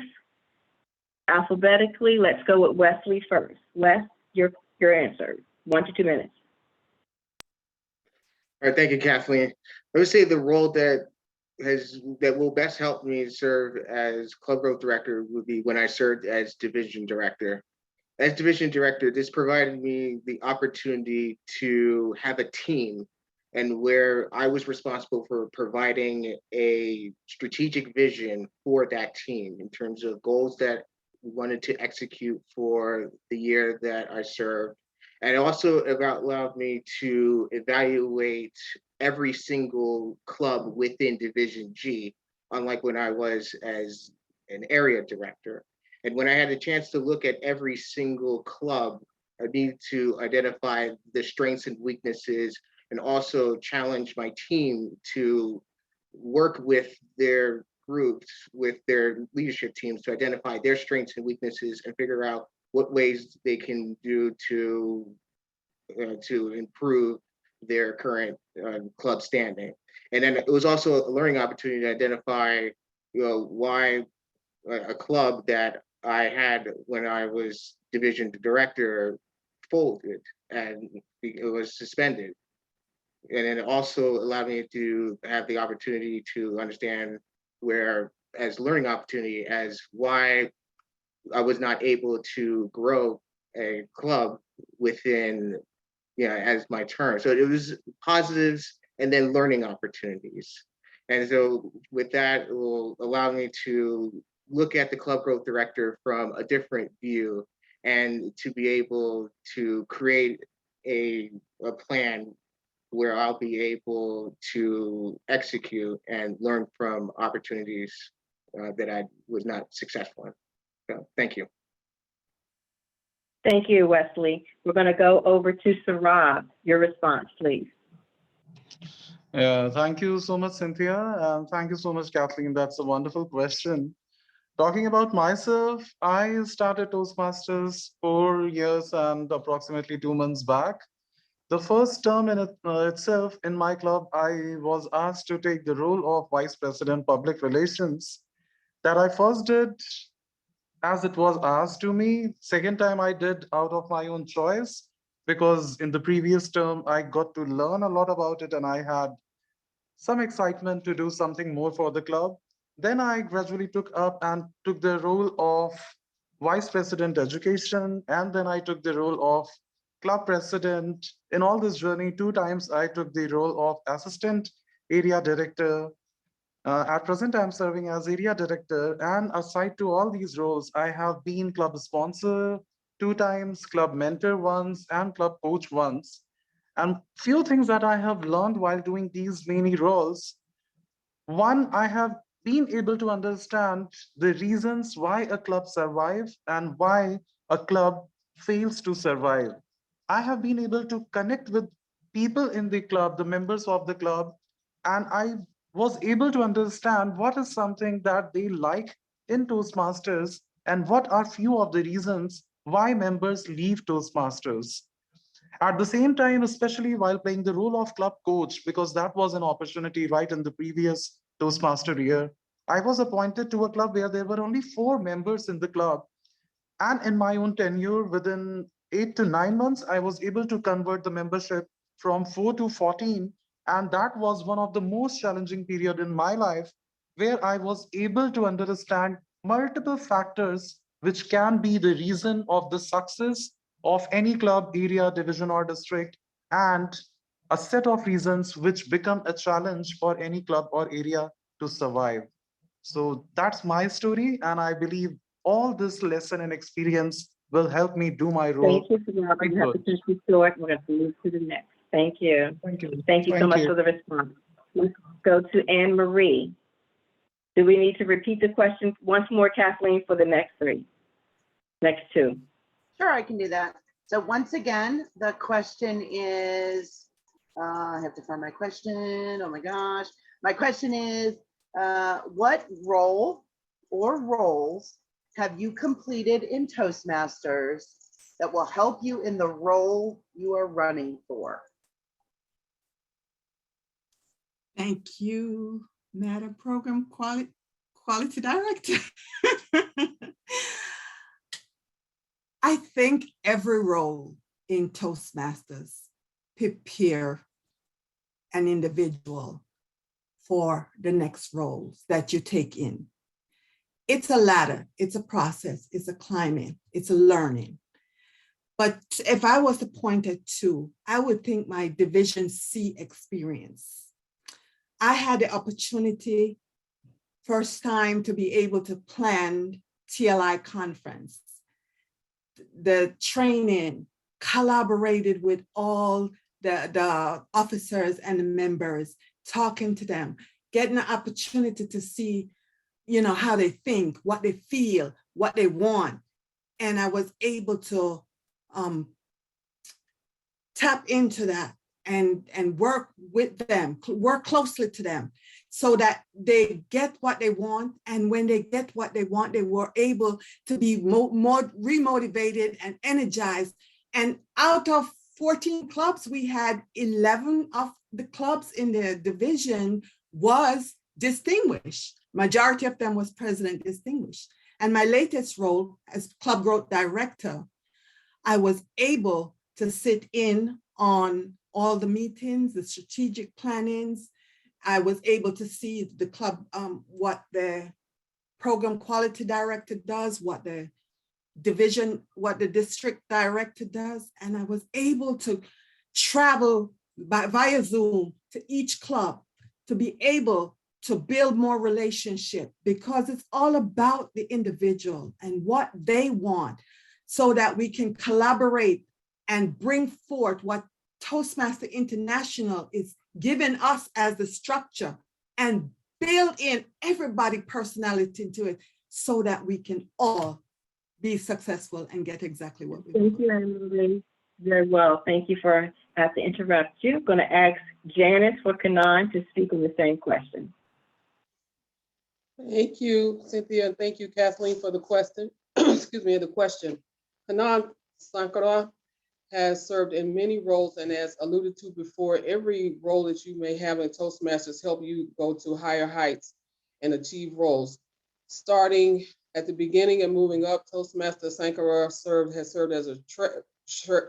Alphabetically, let's go with Wesley first. Wes, your answer, 1 to 2 minutes. All right, thank you, Kathleen. I would say the role that will best help me serve as club growth director would be when I served as division director. As division director, this provided me the opportunity to have a team, and where I was responsible for providing a strategic vision for that team in terms of goals that we wanted to execute for the year that I served. And it also allowed me to evaluate every single club within Division G, unlike when I was as an area director. And when I had a chance to look at every single club, I needed to identify the strengths and weaknesses, and also challenge my team to work with their groups, with their leadership teams, to identify their strengths and weaknesses and figure out what ways they can do to improve their current club standing. And then it was also a learning opportunity to identify, why a club that I had when I was division director folded and it was suspended. And then it also allowed me to have the opportunity to understand where, as learning opportunity, as why I was not able to grow a club within, as my term. So it was positives and then learning opportunities. And so with that, it will allow me to look at the club growth director from a different view and to be able to create a plan where I'll be able to execute and learn from opportunities that I was not successful in. So thank you. Thank you, Wesley. We're going to go over to Sarab. Your response, please. Yeah, thank you so much, Cynthia. And thank you so much, Kathleen. That's a wonderful question. Talking about myself, I started Toastmasters 4 years and approximately 2 months back. The first term in itself in my club, I was asked to take the role of Vice President Public Relations. That I first did as it was asked to me. Second time I did out of my own choice, because in the previous term, I got to learn a lot about it and I had some excitement to do something more for the club. Then I gradually took up and took the role of Vice President Education, and then I took the role of club president. In all this journey, 2 times I took the role of assistant area director. At present, I'm serving as area director, and aside to all these roles, I have been club sponsor 2 times, club mentor once, and club coach once. And few things that I have learned while doing these many roles. One, I have been able to understand the reasons why a club survives and why a club fails to survive. I have been able to connect with people in the club, the members of the club, and I was able to understand what is something that they like in Toastmasters and what are few of the reasons why members leave Toastmasters. At the same time, especially while playing the role of club coach, because that was an opportunity right in the previous Toastmaster year, I was appointed to a club where there were only 4 members in the club. And in my own tenure, within 8 to 9 months, I was able to convert the membership from 4 to 14. And that was one of the most challenging period in my life, where I was able to understand multiple factors which can be the reason of the success of any club, area, division, or district, and a set of reasons which become a challenge for any club or area to survive. So that's my story, and I believe all this lesson and experience will help me do my role. Thank you for that. quite We have to good. finish this short. We're going to move to the next. Thank you. Thank you. Thank you so Thank much you. for the response. Let's go to Anne Marie. Do we need to repeat the question once more, Kathleen, for the next two? Sure, I can do that. So once again, the question is, I have to find my question. Oh my gosh. My question is, what role or roles have you completed in Toastmasters that will help you in the role you are running for? Thank you, Madam Program Quality Director. I think every role in Toastmasters prepare an individual for the next roles that you take in. It's a ladder, it's a process, it's a climbing, it's a learning. But if I was to point at two, I would think my Division C experience. I had the opportunity, first time, to be able to plan TLI conference. The training, collaborated with all the officers and the members, talking to them, getting the opportunity to see, how they think, what they feel, what they want. And I was able to tap into that and work with them, work closely to them so that they get what they want. And when they get what they want, they were able to be more remotivated and energized. And out of 14 clubs, we had 11 of the clubs in the division was distinguished. Majority of them was president distinguished. And my latest role as club growth director, I was able to sit in on all the meetings, the strategic plannings. I was able to see the club, what the program quality director does, what the division, what the district director does. And I was able to travel via Zoom to each club to be able to build more relationship, because it's all about the individual and what they want, so that we can collaborate and bring forth what Toastmaster International is giving us as the structure, and build in everybody's personality into it so that we can all be successful and get exactly what we want. Thank you, Emily. Very well. Thank you for, I have to interrupt you. I'm going to ask Janice for Kanan to speak on the same question. Thank you, Cynthia, and thank you, Kathleen, for the question. Excuse me, the question. Kanan Sankara has served in many roles, and as alluded to before, every role that you may have in Toastmasters help you go to higher heights and achieve roles. Starting at the beginning and moving up, Toastmaster Sankara has served as a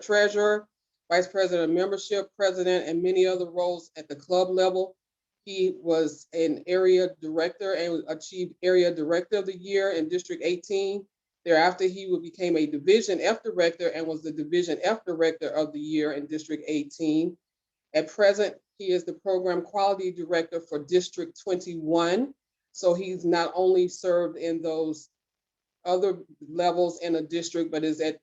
treasurer, vice president of membership, president, and many other roles at the club level. He was an area director and achieved area director of the year in District 18. Thereafter, he became a Division F director and was the Division F director of the year in District 18. At present, he is the program quality director for District 21. So he's not only served in those other levels in a district, but is at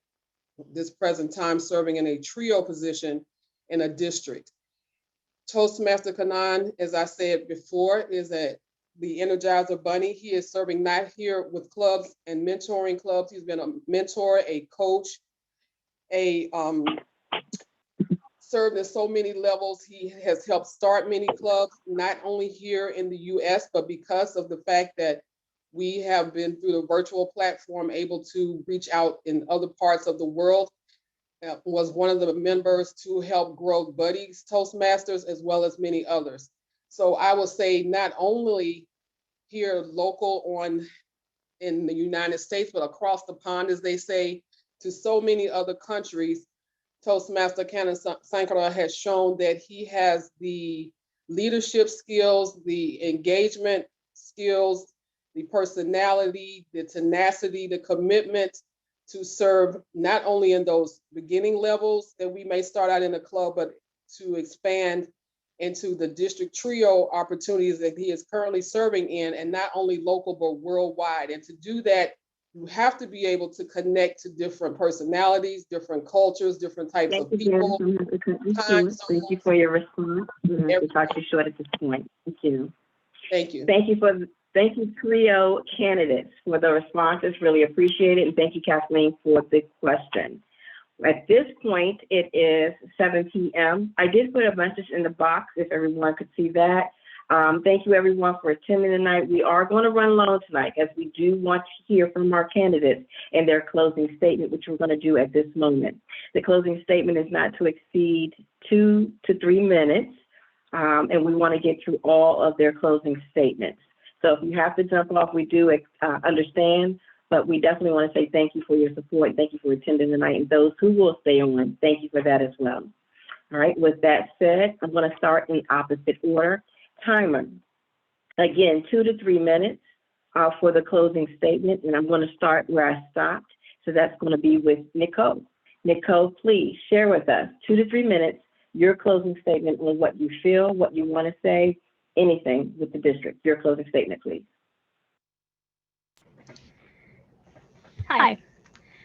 this present time serving in a trio position in a district. Toastmaster Kanan, as I said before, is the Energizer Bunny. He is serving not here with clubs and mentoring clubs. He's been a mentor, a coach, served at so many levels. He has helped start many clubs, not only here in the US, but because of the fact that we have been through the virtual platform able to reach out in other parts of the world. Was one of the members to help grow Buddies Toastmasters, as well as many others. So I will say not only here local in the United States, but across the pond, as they say, to so many other countries, Toastmaster Canon Sankara has shown that he has the leadership skills, the engagement skills, the personality, the tenacity, the commitment to serve not only in those beginning levels that we may start out in a club, but to expand into the district trio opportunities that he is currently serving in, and not only local, but worldwide. And to do that, you have to be able to connect to different personalities, different cultures, different types of people. Thank you for your response. We have to cut you short at this point. Thank you. Thank you. Thank you, trio candidates, for the responses. Really appreciate it. And thank you, Kathleen, for the question. At this point, it is 7 p.m. I did put a message in the box if everyone could see that. Thank you, everyone, for attending tonight. We are going to run long tonight, as we do want to hear from our candidates and their closing statement, which we're going to do at this moment. The closing statement is not to exceed 2 to 3 minutes, and we want to get through all of their closing statements. So if you have to jump off, we do understand, but we definitely want to say thank you for your support. Thank you for attending tonight, and those who will stay on, thank you for that as well. All right, with that said, I'm going to start in opposite order. Timer, again, 2 to 3 minutes for the closing statement, and I'm going to start where I stopped. So that's going to be with Nicole. Nicole, please share with us, 2 to 3 minutes, your closing statement on what you feel, what you want to say, anything with the district. Your closing statement, please. Hi.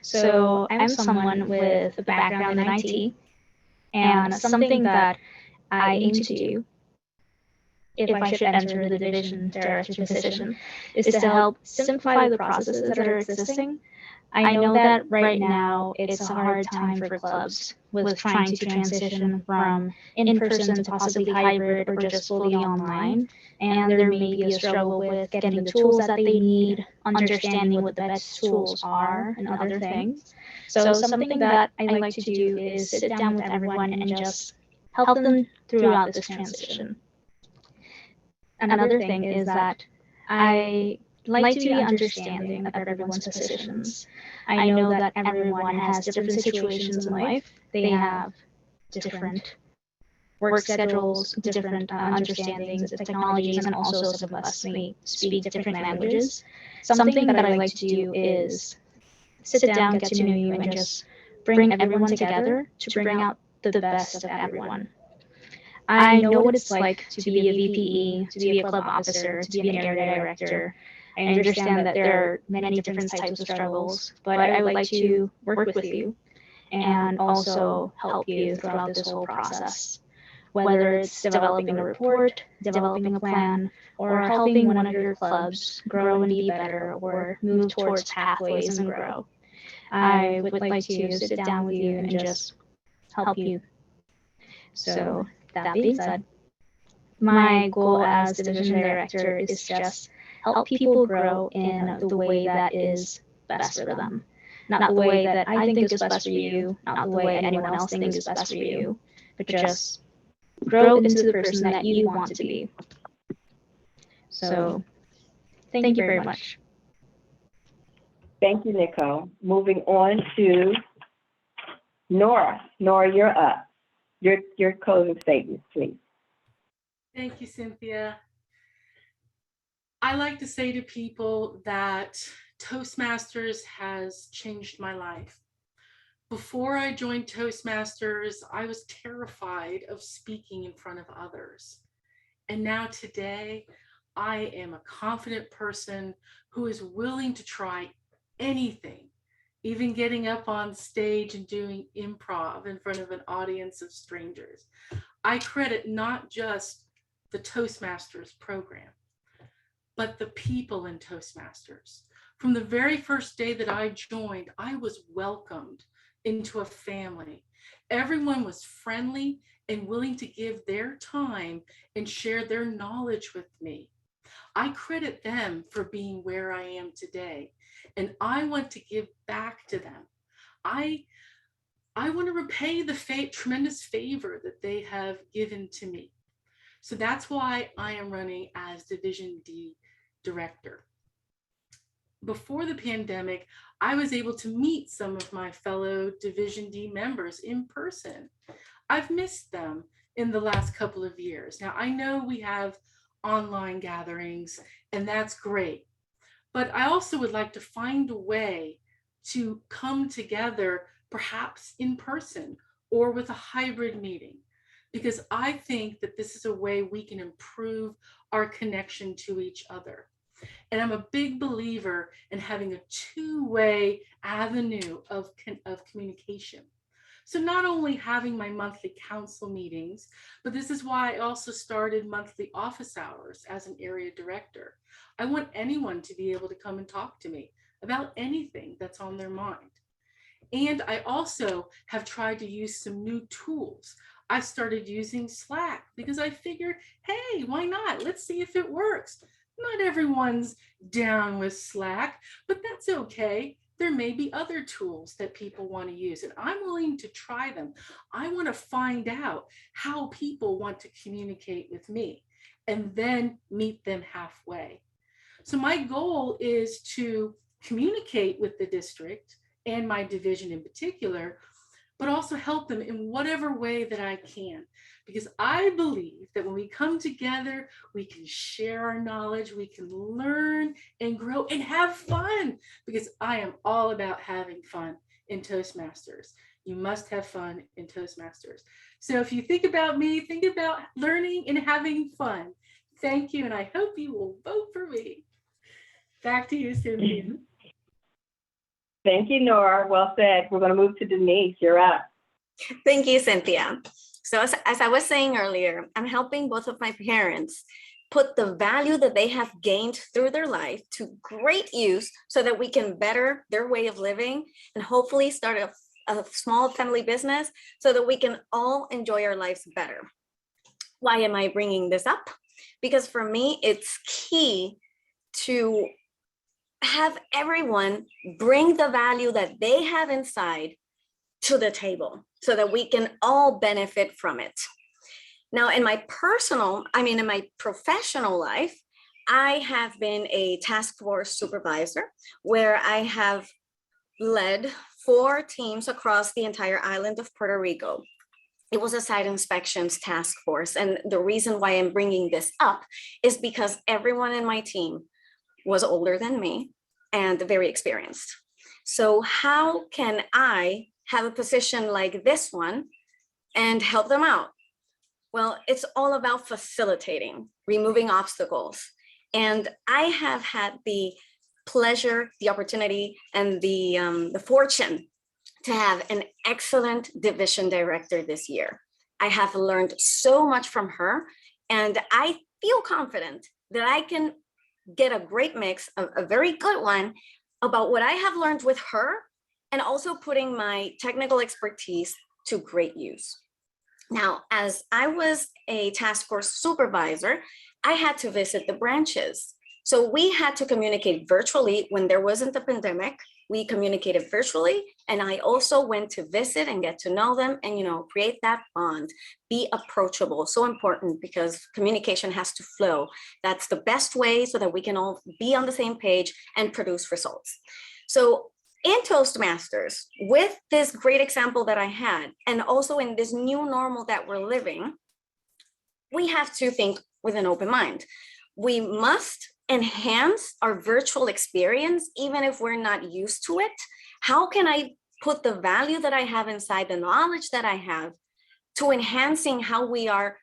So I'm someone with a background in IT, and something that I aim to do if I should enter the division director position is to help simplify the processes that are existing. I know that right now it's a hard time for clubs with trying to transition from in-person to possibly hybrid or just fully online. And there may be a struggle with getting the tools that they need, understanding what the best tools are, and other things. So something that I like to do is sit down with everyone and just help them throughout this transition. Another thing is that I like to be understanding of everyone's positions. I know that everyone has different situations in life. They have different work schedules, different understandings of technologies, and also some of us may speak different languages. Something that I like to do is sit down, get to know you, and just bring everyone together to bring out the best of everyone. I know what it's like to be a VPE, to be a club officer, to be an area director. I understand that there are many different types of struggles, but I would like to work with you and also help you throughout this whole process. Whether it's developing a report, developing a plan, or helping one of your clubs grow and be better or move towards pathways and grow. I would like to sit down with you and just help you. So that being said, my goal as division director is just help people grow in the way that is best for them. Not the way that I think is best for you, not the way anyone else thinks is best for you, but just grow into the person that you want to be. So thank you very much. Thank you, Nicole. Moving on to Nora. Nora, you're up. Your closing statement, please. Thank you, Cynthia. I like to say to people that Toastmasters has changed my life. Before I joined Toastmasters, I was terrified of speaking in front of others. And now today, I am a confident person who is willing to try anything, even getting up on stage and doing improv in front of an audience of strangers. I credit not just the Toastmasters program, but the people in Toastmasters. From the very first day that I joined, I was welcomed into a family. Everyone was friendly and willing to give their time and share their knowledge with me. I credit them for being where I am today, and I want to give back to them. I want to repay the tremendous favor that they have given to me. So that's why I am running as Division D director. Before the pandemic, I was able to meet some of my fellow Division D members in person. I've missed them in the last couple of years. Now, I know we have online gatherings, and that's great, but I also would like to find a way to come together, perhaps in person or with a hybrid meeting, because I think that this is a way we can improve our connection to each other. And I'm a big believer in having a two-way avenue of communication. So not only having my monthly council meetings, but this is why I also started monthly office hours as an area director. I want anyone to be able to come and talk to me about anything that's on their mind. And I also have tried to use some new tools. I started using Slack because I figured, hey, why not? Let's see if it works. Not everyone's down with Slack, but that's okay. There may be other tools that people want to use, and I'm willing to try them. I want to find out how people want to communicate with me and then meet them halfway. So my goal is to communicate with the district and my division in particular, but also help them in whatever way that I can. Because I believe that when we come together, we can share our knowledge, we can learn and grow and have fun, because I am all about having fun in Toastmasters. You must have fun in Toastmasters. So if you think about me, think about learning and having fun. Thank you, and I hope you will vote for me. Back to you, Cynthia. Thank you, Nora. Well said. We're going to move to Denise. You're up. Thank you, Cynthia. So as I was saying earlier, I'm helping both of my parents put the value that they have gained through their life to great use so that we can better their way of living and hopefully start a small family business so that we can all enjoy our lives better. Why am I bringing this up? Because for me, it's key to have everyone bring the value that they have inside to the table so that we can all benefit from it. Now, in my professional life, I have been a task force supervisor where I have led 4 teams across the entire island of Puerto Rico. It was a site inspections task force. And the reason why I'm bringing this up is because everyone in my team was older than me and very experienced. So how can I have a position like this one and help them out? Well, it's all about facilitating, removing obstacles. And I have had the pleasure, the opportunity, and the fortune to have an excellent division director this year. I have learned so much from her, and I feel confident that I can get a great mix, a very good one, about what I have learned with her, and also putting my technical expertise to great use. Now, as I was a task force supervisor, I had to visit the branches. So we had to communicate virtually when there wasn't a pandemic. We communicated virtually, and I also went to visit and get to know them and, create that bond, be approachable. So important, because communication has to flow. That's the best way so that we can all be on the same page and produce results. So in Toastmasters, with this great example that I had, and also in this new normal that we're living, we have to think with an open mind. We must enhance our virtual experience, even if we're not used to it. How can I put the value that I have inside, the knowledge that I have, to enhancing how we are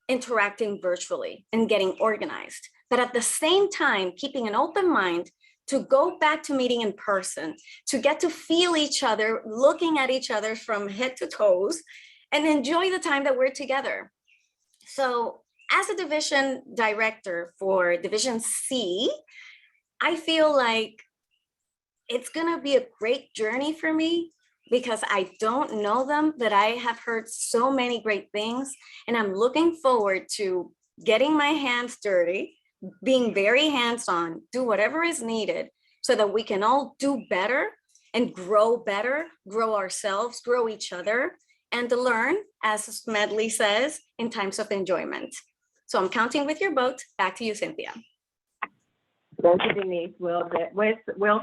interacting virtually and getting organized, but at the same time, keeping an open mind to go back to meeting in person, to get to feel each other, looking at each other from head to toes, and enjoy the time that we're together. So as a division director for Division C, I feel like it's gonna be a great journey for me because I don't know them, but I have heard so many great things, and I'm looking forward to getting my hands dirty, being very hands-on, do whatever is needed so that we can all do better, grow ourselves, grow each other, and to learn, as Medley says, in times of enjoyment. So I'm counting with your vote. Back to you, Cynthia. Thank you, Denise. Well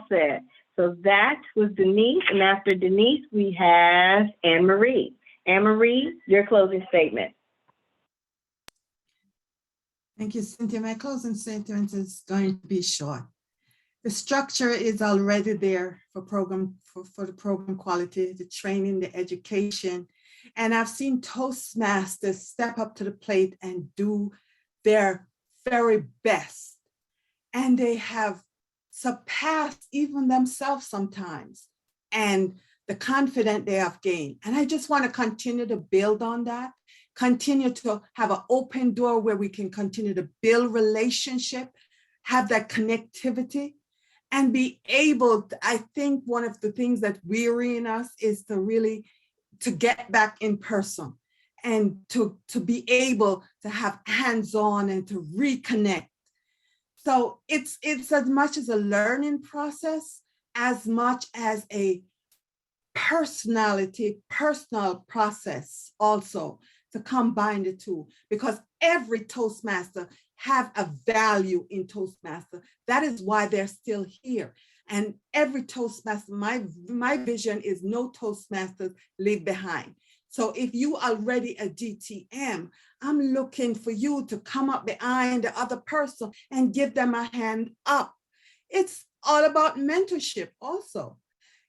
said. So that was Denise, and after Denise, we have Anne Marie. Anne Marie, your closing statement. Thank you, Cynthia. My closing statement is going to be short. The structure is already there for the program quality, the training, the education. And I've seen Toastmasters step up to the plate and do their very best. And they have surpassed even themselves sometimes, and the confidence they have gained. And I just want to continue to build on that, continue to have an open door where we can continue to build relationship, have that connectivity, and be able to, I think one of the things that wearying us is to get back in person and to be able to have hands-on and to reconnect. So it's as much as a learning process, as much as a personal process also, to combine the two, because every Toastmaster have a value in Toastmaster. That is why they're still here. And every Toastmaster, my vision is no Toastmasters leave behind. So if you already a DTM, I'm looking for you to come up behind the other person and give them a hand up. It's all about mentorship also.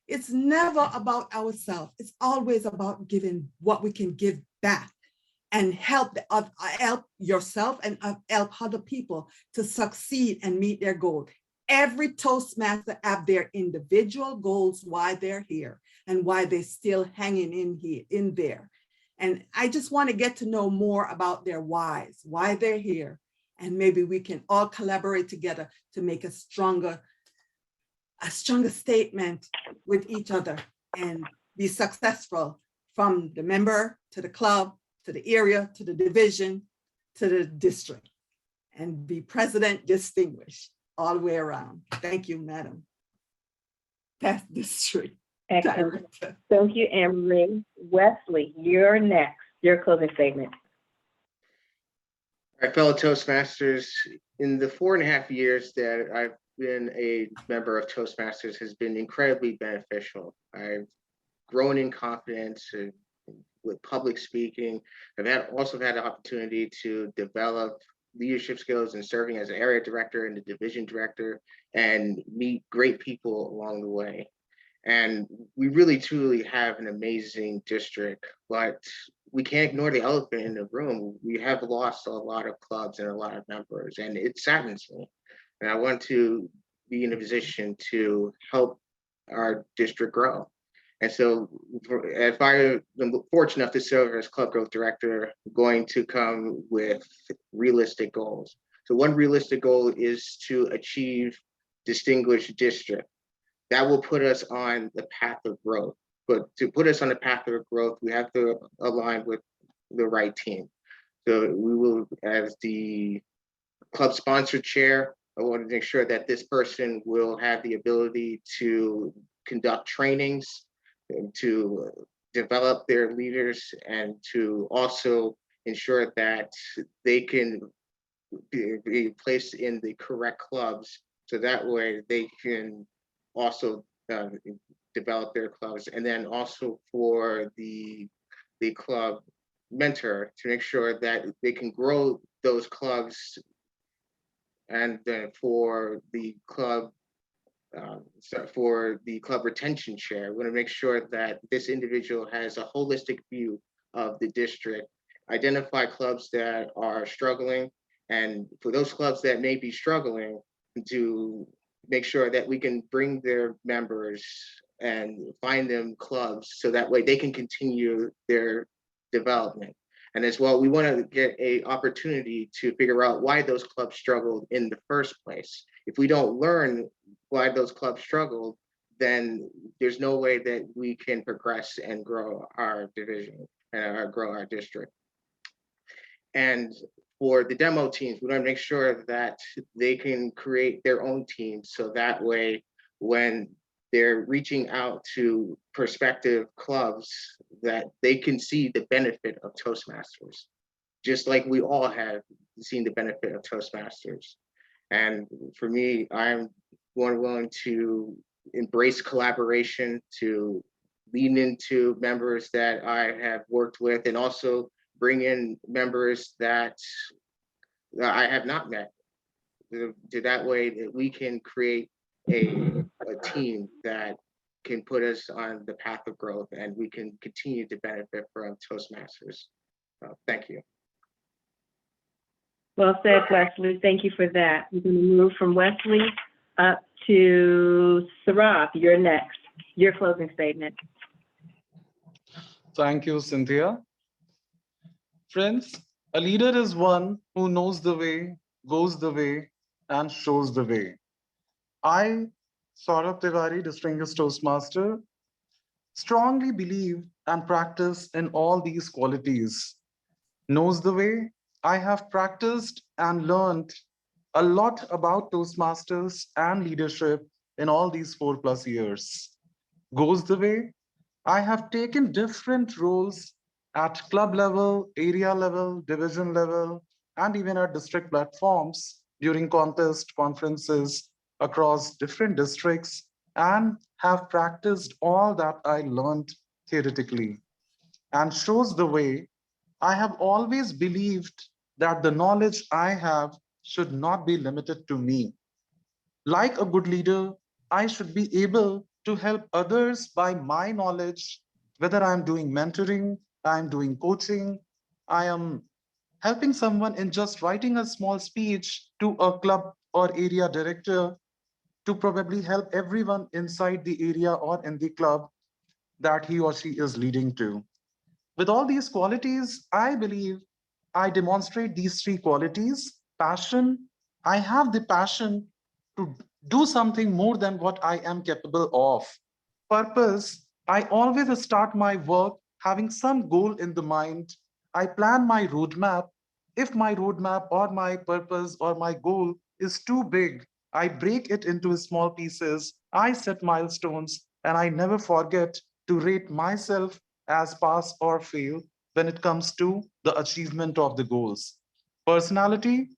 It's never about ourselves. It's always about giving what we can give back and help yourself and help other people to succeed and meet their goal. Every Toastmaster have their individual goals, why they're here and why they're still hanging in there. And I just want to get to know more about their whys, why they're here. And maybe we can all collaborate together to make a stronger statement with each other and be successful, from the member to the club, to the area, to the division, to the district, and be president distinguished all the way around. Thank you, Madam Past District Excellent. Director. Thank you, Anne-Marie. Wesley, you're next. Your closing statement. All right, fellow Toastmasters, in the 4.5 years that I've been a member of Toastmasters has been incredibly beneficial. I've grown in confidence with public speaking. I've also had the opportunity to develop leadership skills and serving as an area director and the division director, and meet great people along the way. And we really truly have an amazing district, but we can't ignore the elephant in the room. We have lost a lot of clubs and a lot of members, and it saddens me. And I want to be in a position to help our district grow. And so if I am fortunate enough to serve as club growth director, I'm going to come with realistic goals. So one realistic goal is to achieve distinguished district. That will put us on the path of growth. But to put us on the path of growth, we have to align with the right team. So we will, as the club sponsor chair, I want to make sure that this person will have the ability to conduct trainings, to develop their leaders, and to also ensure that they can be placed in the correct clubs, so that way they can also develop their clubs. And then also for the club mentor to make sure that they can grow those clubs. And then for the club retention chair, we want to make sure that this individual has a holistic view of the district, identify clubs that are struggling, and for those clubs that may be struggling, to make sure that we can bring their members and find them clubs so that way they can continue their development. And as well, we want to get an opportunity to figure out why those clubs struggled in the first place. If we don't learn why those clubs struggled, then there's no way that we can progress and grow our division and grow our district. And for the demo teams, we want to make sure that they can create their own teams, so that way when they're reaching out to prospective clubs, that they can see the benefit of Toastmasters, just like we all have seen the benefit of Toastmasters. And for me, I'm more willing to embrace collaboration, to lean into members that I have worked with, and also bring in members that I have not met. To that way that we can create a team that can put us on the path of growth, and we can continue to benefit from Toastmasters. Thank you. Well said, Wesley. Thank you for that. We're going to move from Wesley up to Saurabh. You're next. Your closing statement. Thank you, Cynthia. Friends, a leader is one who knows the way, goes the way, and shows the way. I, Saurabh Tiwari, Distinguished Toastmaster, strongly believe and practice in all these qualities. Knows the way, I have practiced and learned a lot about Toastmasters and leadership in all these 4+ years. Goes the way, I have taken different roles at club level, area level, division level, and even at district platforms during contest conferences across different districts, and have practiced all that I learned theoretically. And shows the way, I have always believed that the knowledge I have should not be limited to me. Like a good leader, I should be able to help others by my knowledge, whether I'm doing mentoring, I'm doing coaching, I am helping someone in just writing a small speech to a club or area director to probably help everyone inside the area or in the club that he or she is leading to. With all these qualities, I believe I demonstrate these 3 qualities. Passion, I have the passion to do something more than what I am capable of. Purpose, I always start my work having some goal in the mind. I plan my roadmap. If my roadmap or my purpose or my goal is too big, I break it into small pieces. I set milestones, and I never forget to rate myself as pass or fail when it comes to the achievement of the goals. Personality,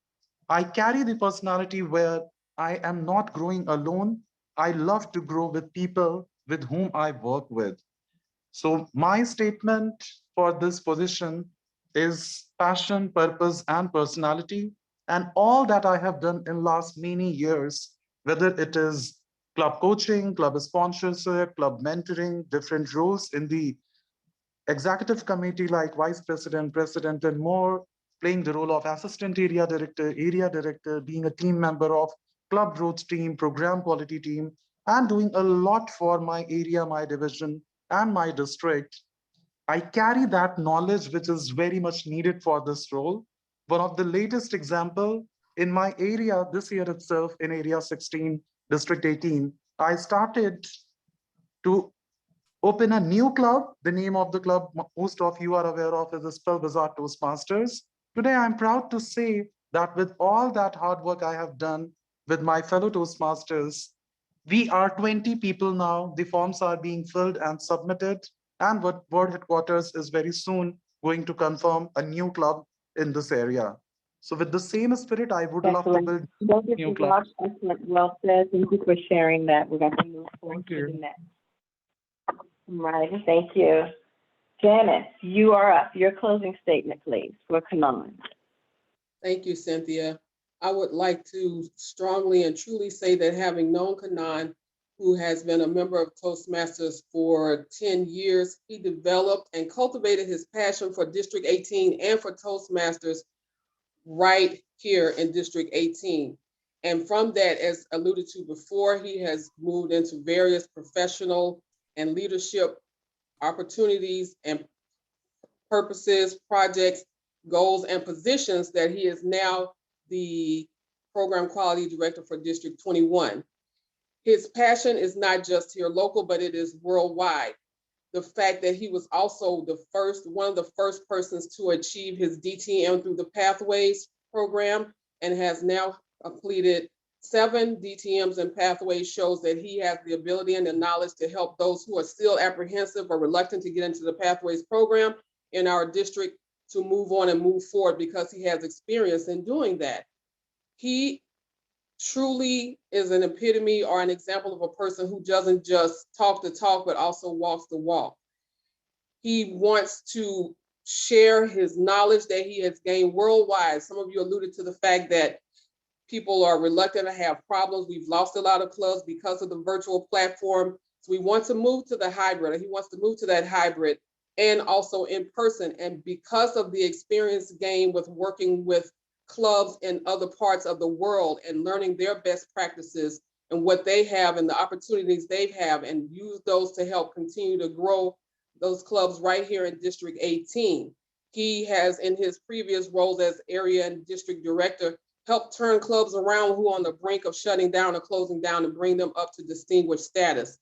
I carry the personality where I am not growing alone. I love to grow with people with whom I work with. So my statement for this position is passion, purpose, and personality. And all that I have done in last many years, whether it is club coaching, club sponsorship, club mentoring, different roles in the executive committee like vice president, president, and more, playing the role of assistant area director, being a team member of club growth team, program quality team, and doing a lot for my area, my division, and my district. I carry that knowledge which is very much needed for this role. One of the latest example in my area this year itself, in area 16, district 18, I started to open a new club. The name of the club most of you are aware of is the Spell Wizard Toastmasters. Today, I'm proud to say that with all that hard work I have done with my fellow Toastmasters, we are 20 people now. The forms are being filled and submitted, and what board headquarters is very soon going to confirm a new club in this area. So with the same spirit, I would love to build new clubs. Excellent. Well said. Thank you for sharing that. We're going to move forward to the next. Right, thank you. Janice, you are up. Your closing statement, please, for Kanan. Thank you, Cynthia. I would like to strongly and truly say that having known Kanan, who has been a member of Toastmasters for 10 years, he developed and cultivated his passion for District 18 and for Toastmasters right here in District 18. And from that, as alluded to before, he has moved into various professional and leadership opportunities and purposes, projects, goals, and positions that he is now the Program Quality Director for District 21. His passion is not just here local, but it is worldwide. The fact that he was also one of the first persons to achieve his DTM through the Pathways program and has now completed 7 DTMs and Pathways shows that he has the ability and the knowledge to help those who are still apprehensive or reluctant to get into the Pathways program in our district to move on and move forward because he has experience in doing that. He truly is an epitome or an example of a person who doesn't just talk the talk, but also walks the walk. He wants to share his knowledge that he has gained worldwide. Some of you alluded to the fact that people are reluctant to have problems. We've lost a lot of clubs because of the virtual platform. So we want to move to the hybrid. He wants to move to that hybrid and also in person. And because of the experience gained with working with clubs in other parts of the world and learning their best practices and what they have and the opportunities they have, and use those to help continue to grow those clubs right here in District 18. He has, in his previous roles as area and district director, helped turn clubs around who are on the brink of shutting down or closing down and bring them up to distinguished status.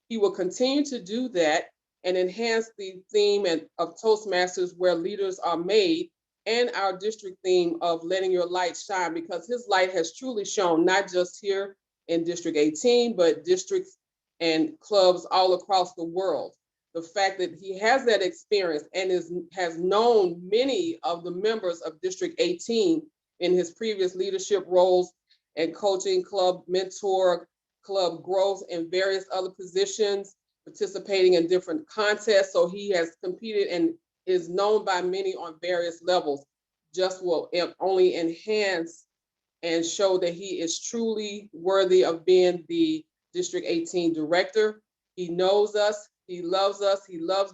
He will continue to do that and enhance the theme of Toastmasters, where leaders are made, and our district theme of letting your light shine, because his light has truly shone, not just here in District 18, but districts and clubs all across the world. The fact that he has that experience and has known many of the members of District 18 in his previous leadership roles and coaching, club mentor, club growth, and various other positions, participating in different contests. So he has competed and is known by many on various levels, just will only enhance and show that he is truly worthy of being the District 18 director. He knows us, he loves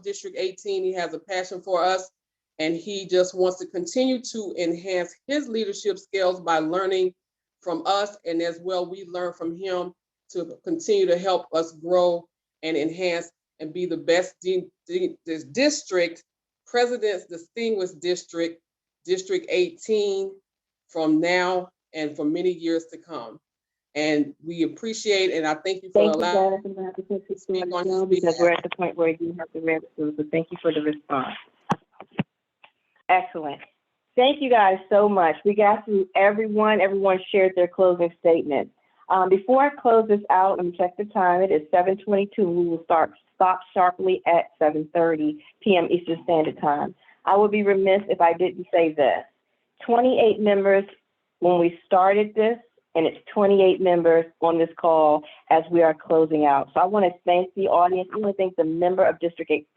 District 18, he has a passion for us, and he just wants to continue to enhance his leadership skills by learning from us, and as well we learn from him to continue to help us grow and enhance and be the best district, President's Distinguished District, District 18, from now and for many years to come. And we appreciate, and I thank you for allowing me to speak on his because we're at the point where you have to register, so thank you for the response. Excellent. Thank you guys so much. We got through everyone shared their closing statement. Before I close this out, let me check the time. It is 7:22. We will stop sharply at 7:30 p.m. Eastern Standard Time. I would be remiss if I didn't say this. 28 members when we started this, and it's 28 members on this call as we are closing out. So I want to thank the audience. I want to thank the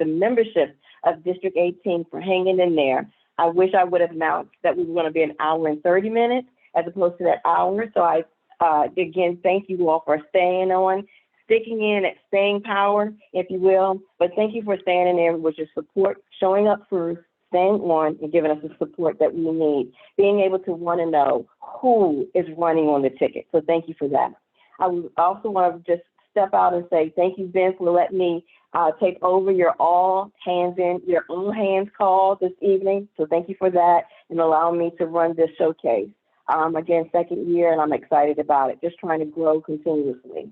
membership of District 18 for hanging in there. I wish I would have announced that we were going to be an hour and 30 minutes as opposed to that hour. So I, again, thank you all for staying on, sticking in at staying power, if you will. But thank you for staying in there with your support, showing up for staying on and giving us the support that we need, being able to want to know who is running on the ticket. So thank you for that. I would also want to just step out and say thank you, Ben, for letting me take over your all hands call this evening. So thank you for that and allowing me to run this showcase. Again, second year, and I'm excited about it, just trying to grow continuously.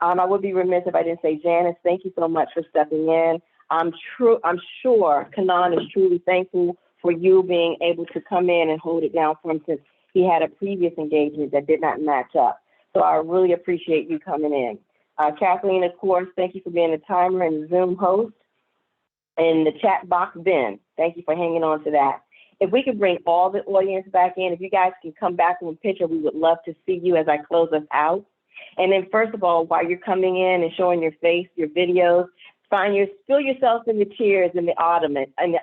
I would be remiss if I didn't say, Janice, thank you so much for stepping in. I'm sure Kanan is truly thankful for you being able to come in and hold it down for him, since he had a previous engagement that did not match up. So I really appreciate you coming in. Kathleen, of course, thank you for being the timer and the Zoom host. And the chat box, Ben, thank you for hanging on to that. If we could bring all the audience back in, if you guys can come back in the picture, we would love to see you as I close us out. And then first of all, while you're coming in and showing your face, your videos, feel yourself in the chairs in the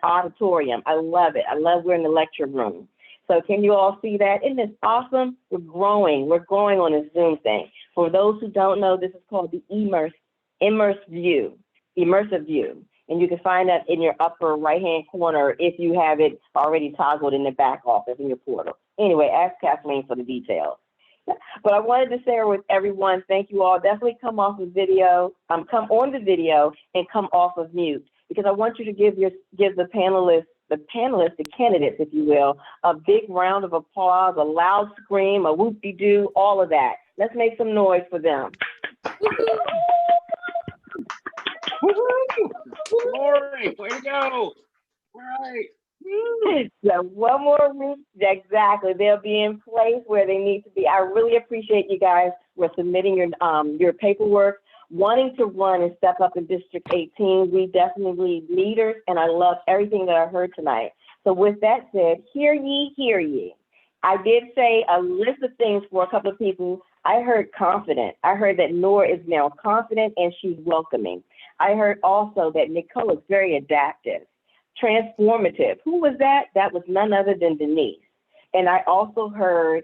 auditorium. I love it. I love we're in the lecture room. So can you all see that? Isn't this awesome? We're growing on this Zoom thing. For those who don't know, this is called the immersive view. And you can find that in your upper right-hand corner if you have it already toggled in the back office in your portal. Anyway, ask Kathleen for the details. But I wanted to share with everyone, thank you all. Definitely come off the video, come on the video and come off of mute, because I want you to give the panelists, the candidates, if you will, a big round of applause, a loud scream, a whoop-de-doo, all of that. Let's make some noise for them. Glory, way to go. All right. So one more week, exactly. They'll be in place where they need to be. I really appreciate you guys for submitting your paperwork, wanting to run and step up in District 18. We definitely need leaders, and I love everything that I heard tonight. So with that said, hear ye, hear ye. I did say a list of things for a couple of people. I heard confident. I heard that Nora is now confident and she's welcoming. I heard also that Nicole is very adaptive, transformative. Who was that? That was none other than Denise. And I also heard,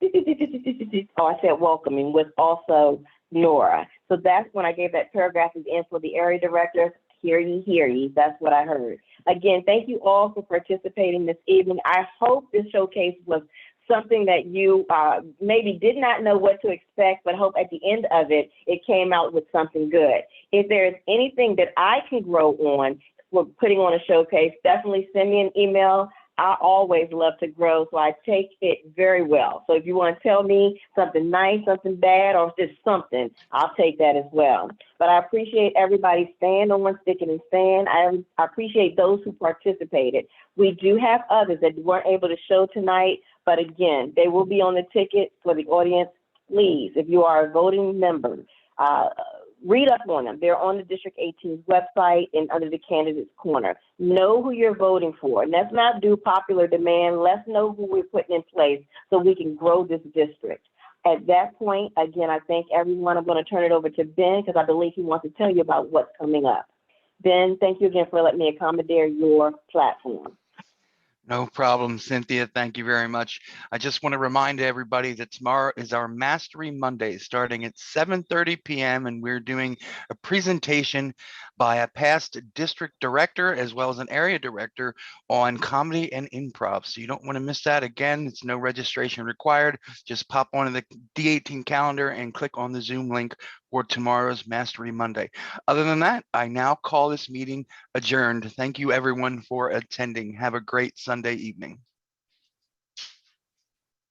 oh, I said welcoming was also Nora. So that's when I gave that paragraph in for the area director. Hear ye, that's what I heard. Again, thank you all for participating this evening. I hope this showcase was something that you maybe did not know what to expect, but hope at the end of it, it came out with something good. If there's anything that I can grow on for putting on a showcase, definitely send me an email. I always love to grow, so I take it very well. So if you want to tell me something nice, something bad, or just something, I'll take that as well. But I appreciate everybody staying on, sticking and staying. I appreciate those who participated. We do have others that weren't able to show tonight, but again, they will be on the ticket for the audience. Please, if you are a voting member, read up on them. They're on the District 18's website and under the candidates corner. Know who you're voting for. And let's not do popular demand. Let's know who we're putting in place so we can grow this district. At that point, again, I thank everyone. I'm going to turn it over to Ben because I believe he wants to tell you about what's coming up. Ben, thank you again for letting me accommodate your platform. No problem, Cynthia. Thank you very much. I just want to remind everybody that tomorrow is our Mastery Monday starting at 7:30 p.m. and we're doing a presentation by a past district director as well as an area director on comedy and improv. So you don't want to miss that. Again, it's no registration required. Just pop onto the D18 calendar and click on the Zoom link for tomorrow's Mastery Monday. Other than that, I now call this meeting adjourned. Thank you everyone for attending. Have a great Sunday evening.